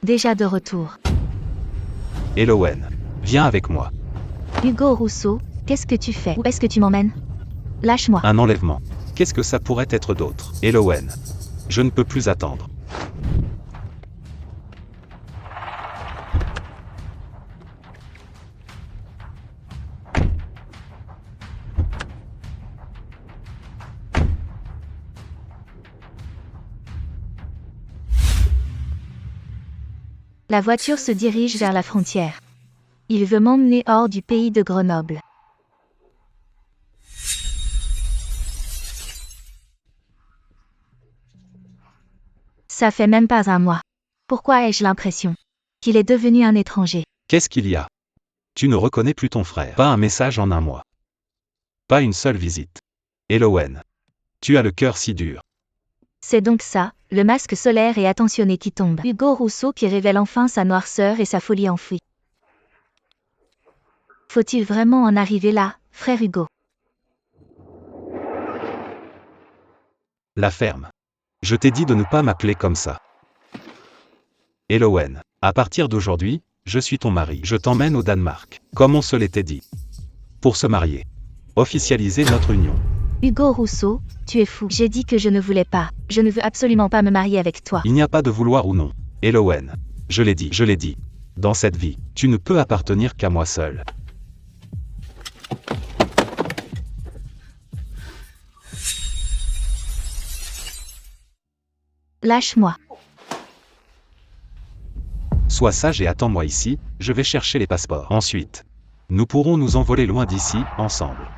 Déjà de retour. Elowen, viens avec moi. Hugo Rousseau, qu'est-ce que tu fais? Où est-ce que tu m'emmènes? Lâche-moi. Un enlèvement. Qu'est-ce que ça pourrait être d'autre? Elowen, je ne peux plus attendre. La voiture se dirige vers la frontière. Il veut m'emmener hors du pays de Grenoble. Ça fait même pas un mois. Pourquoi ai-je l'impression qu'il est devenu un étranger? Qu'est-ce qu'il y a? Tu ne reconnais plus ton frère. Pas un message en un mois. Pas une seule visite. Elowen, tu as le cœur si dur. C'est donc ça, le masque solaire et attentionné qui tombe. Hugo Rousseau qui révèle enfin sa noirceur et sa folie enfouie. Faut-il vraiment en arriver là, frère Hugo? La ferme. Je t'ai dit de ne pas m'appeler comme ça. Elowen, à partir d'aujourd'hui, je suis ton mari. Je t'emmène au Danemark, comme on se l'était dit. Pour se marier. Officialiser notre union. Hugo Rousseau, tu es fou. J'ai dit que je ne voulais pas. Je ne veux absolument pas me marier avec toi. Il n'y a pas de vouloir ou non. Elowen, je l'ai dit. Dans cette vie, tu ne peux appartenir qu'à moi seul. Lâche-moi. Sois sage et attends-moi ici, je vais chercher les passeports. Ensuite, nous pourrons nous envoler loin d'ici, ensemble.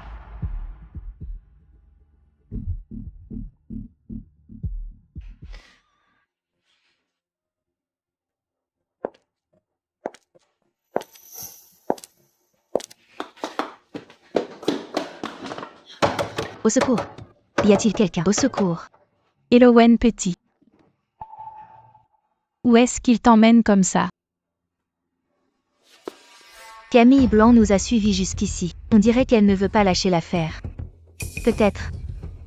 Au secours. Y a-t-il quelqu'un? Au secours. Elowen petit. Où est-ce qu'il t'emmène comme ça? Camille Blanc nous a suivis jusqu'ici. On dirait qu'elle ne veut pas lâcher l'affaire. Peut-être.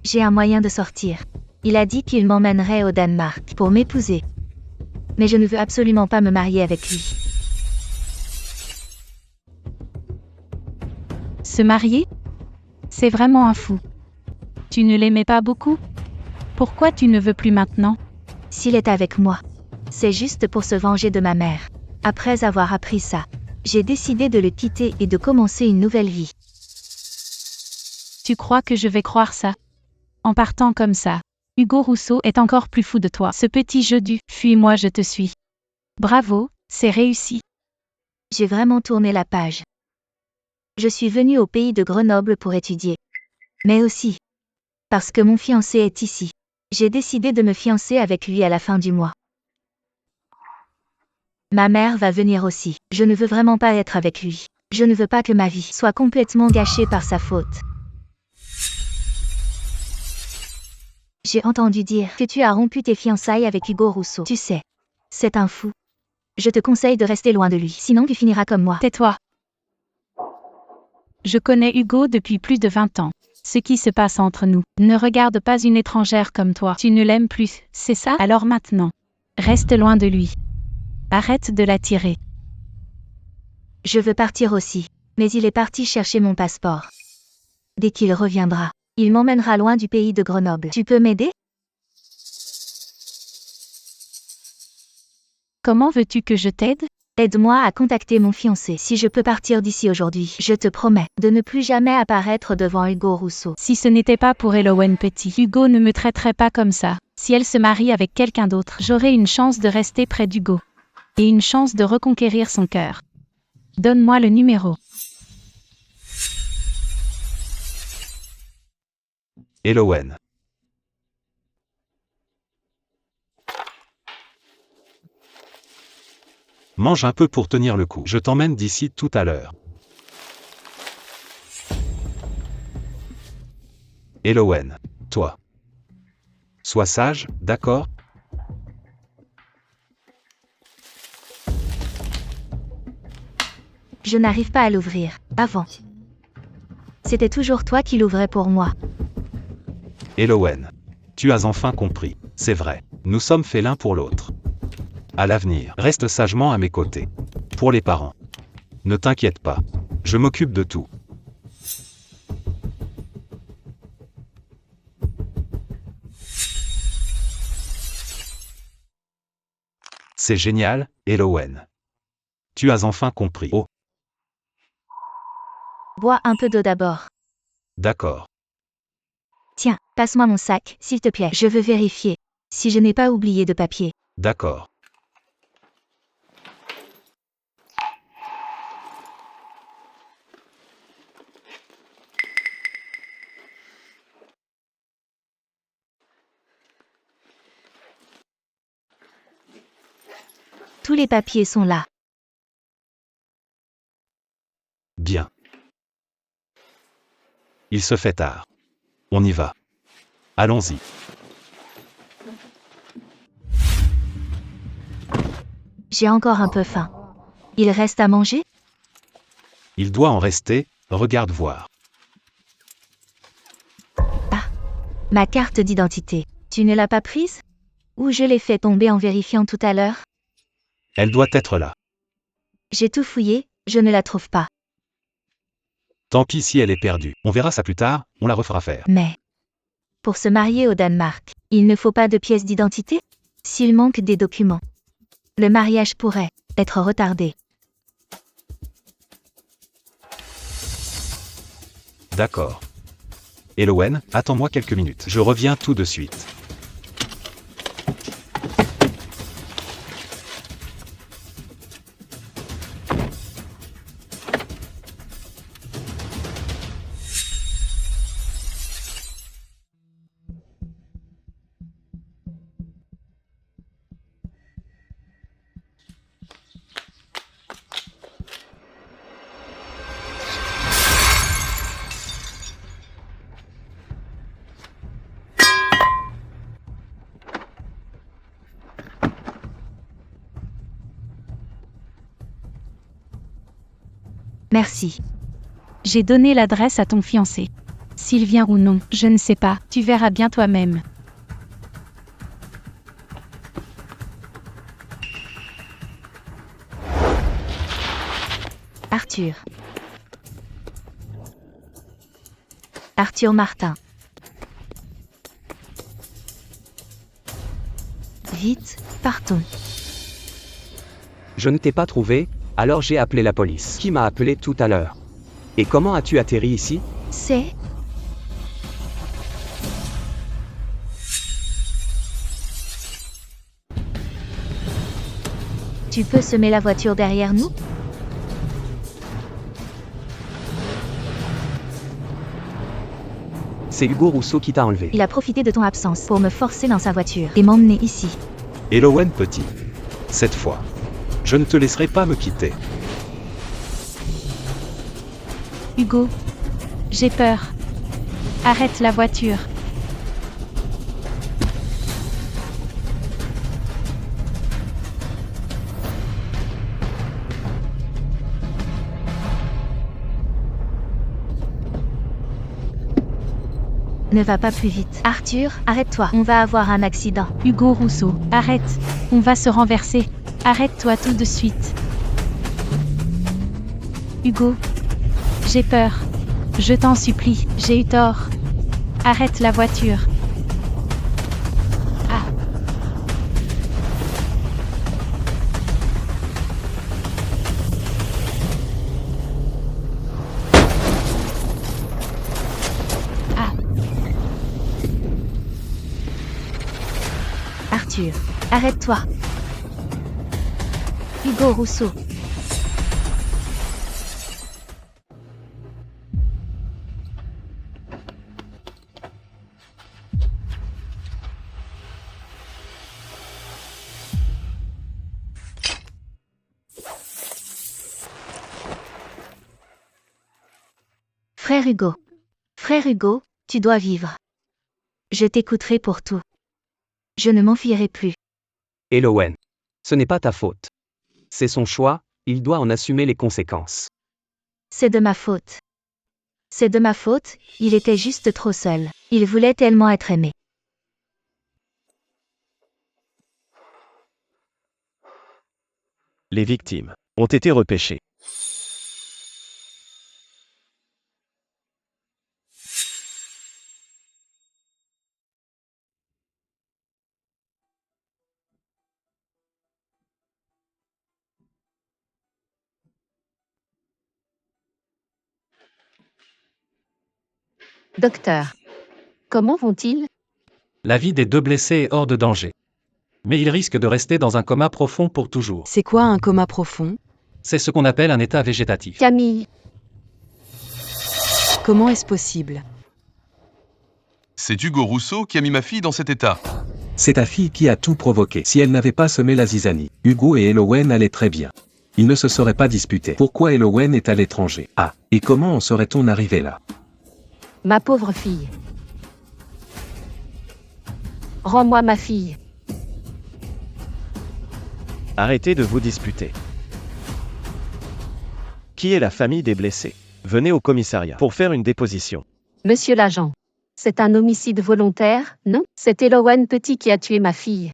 J'ai un moyen de sortir. Il a dit qu'il m'emmènerait au Danemark pour m'épouser. Mais je ne veux absolument pas me marier avec lui. Se marier? C'est vraiment un fou. Tu ne l'aimais pas beaucoup? Pourquoi tu ne veux plus maintenant? S'il est avec moi, c'est juste pour se venger de ma mère. Après avoir appris ça, j'ai décidé de le quitter et de commencer une nouvelle vie. Tu crois que je vais croire ça? En partant comme ça, Hugo Rousseau est encore plus fou de toi. Ce petit jeu du « fuis-moi, je te suis ». Bravo, c'est réussi. J'ai vraiment tourné la page. Je suis venue au pays de Grenoble pour étudier. Mais aussi, parce que mon fiancé est ici. J'ai décidé de me fiancer avec lui à la fin du mois. Ma mère va venir aussi. Je ne veux vraiment pas être avec lui. Je ne veux pas que ma vie soit complètement gâchée par sa faute. J'ai entendu dire que tu as rompu tes fiançailles avec Hugo Rousseau. Tu sais, c'est un fou. Je te conseille de rester loin de lui, sinon tu finiras comme moi. Tais-toi. Je connais Hugo depuis plus de 20 ans. Ce qui se passe entre nous ne regarde pas une étrangère comme toi. Tu ne l'aimes plus, c'est ça? Alors maintenant, reste loin de lui. Arrête de l'attirer. Je veux partir aussi, mais il est parti chercher mon passeport. Dès qu'il reviendra, il m'emmènera loin du pays de Grenoble. Tu peux m'aider? Comment veux-tu que je t'aide? Aide-moi à contacter mon fiancé. Si je peux partir d'ici aujourd'hui, je te promets de ne plus jamais apparaître devant Hugo Rousseau. Si ce n'était pas pour Elowen Petit, Hugo ne me traiterait pas comme ça. Si elle se marie avec quelqu'un d'autre, j'aurai une chance de rester près d'Hugo. Et une chance de reconquérir son cœur. Donne-moi le numéro. Elowen. Mange un peu pour tenir le coup. Je t'emmène d'ici tout à l'heure. Elowen. Toi. Sois sage, d'accord? Je n'arrive pas à l'ouvrir. Avant. C'était toujours toi qui l'ouvrais pour moi. Elowen. Tu as enfin compris. C'est vrai. Nous sommes faits l'un pour l'autre. À l'avenir, reste sagement à mes côtés. Pour les parents. Ne t'inquiète pas. Je m'occupe de tout. C'est génial, Elowen. Tu as enfin compris. Oh. Bois un peu d'eau d'abord. D'accord. Tiens, passe-moi mon sac, s'il te plaît. Je veux vérifier si je n'ai pas oublié de papier. D'accord. Tous les papiers sont là. Bien. Il se fait tard. On y va. Allons-y. J'ai encore un peu faim. Il reste à manger? Il doit en rester, regarde voir. Ah, ma carte d'identité. Tu ne l'as pas prise? Ou je l'ai fait tomber en vérifiant tout à l'heure? Elle doit être là. J'ai tout fouillé, je ne la trouve pas. Tant pis si elle est perdue. On verra ça plus tard, on la refera faire. Mais, pour se marier au Danemark, il ne faut pas de pièce d'identité? S'il manque des documents, le mariage pourrait être retardé. D'accord. Elowen, attends-moi quelques minutes. Je reviens tout de suite. Merci. J'ai donné l'adresse à ton fiancé. S'il vient ou non, je ne sais pas, tu verras bien toi-même. Arthur. Arthur Martin. Vite, partons. Je ne t'ai pas trouvé, alors j'ai appelé la police. Qui m'a appelé tout à l'heure? Et comment as-tu atterri ici? C'est... Tu peux semer la voiture derrière nous? C'est Hugo Rousseau qui t'a enlevé. Il a profité de ton absence pour me forcer dans sa voiture et m'emmener ici. Elowen Petit. Cette fois, je ne te laisserai pas me quitter. Hugo, j'ai peur. Arrête la voiture. Ne va pas plus vite. Arthur, arrête-toi. On va avoir un accident. Hugo Rousseau, arrête. On va se renverser. Arrête-toi tout de suite. Hugo, j'ai peur. Je t'en supplie, j'ai eu tort. Arrête la voiture. Ah. Arthur, arrête-toi. Hugo Rousseau. Frère Hugo. Frère Hugo, tu dois vivre. Je t'écouterai pour tout. Je ne m'enfuirai plus. Elowen. Ce n'est pas ta faute. C'est son choix, il doit en assumer les conséquences. C'est de ma faute. C'est de ma faute, il était juste trop seul. Il voulait tellement être aimé. Les victimes ont été repêchées. Docteur. Comment vont-ils? La vie des deux blessés est hors de danger. Mais ils risquent de rester dans un coma profond pour toujours. C'est quoi un coma profond? C'est ce qu'on appelle un état végétatif. Camille. Comment est-ce possible? C'est Hugo Rousseau qui a mis ma fille dans cet état. C'est ta fille qui a tout provoqué. Si elle n'avait pas semé la zizanie, Hugo et Elowen allaient très bien. Ils ne se seraient pas disputés. Pourquoi Elowen est à l'étranger? Ah, et comment en serait-on arrivé là? Ma pauvre fille. Rends-moi ma fille. Arrêtez de vous disputer. Qui est la famille des blessés? Venez au commissariat pour faire une déposition. Monsieur l'agent. C'est un homicide volontaire, non? C'est Elowen Petit qui a tué ma fille.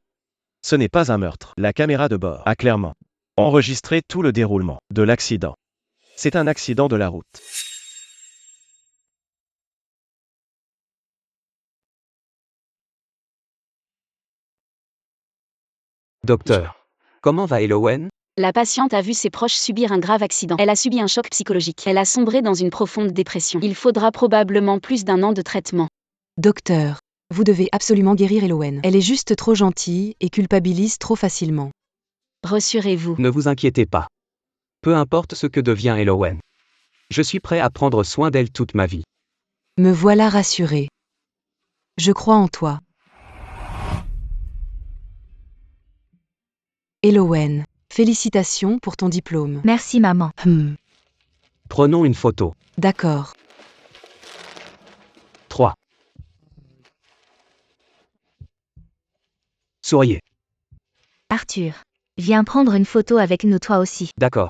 Ce n'est pas un meurtre. La caméra de bord a clairement enregistré tout le déroulement de l'accident. C'est un accident de la route. Docteur. Comment va Elowen? La patiente a vu ses proches subir un grave accident. Elle a subi un choc psychologique. Elle a sombré dans une profonde dépression. Il faudra probablement plus d'1 an de traitement. Docteur, vous devez absolument guérir Elowen. Elle est juste trop gentille et culpabilise trop facilement. Rassurez-vous. Ne vous inquiétez pas. Peu importe ce que devient Elowen. Je suis prêt à prendre soin d'elle toute ma vie. Me voilà rassuré. Je crois en toi. Elowen, félicitations pour ton diplôme. Merci maman. Prenons une photo. D'accord. 3. Souriez. Arthur, viens prendre une photo avec nous toi aussi. D'accord.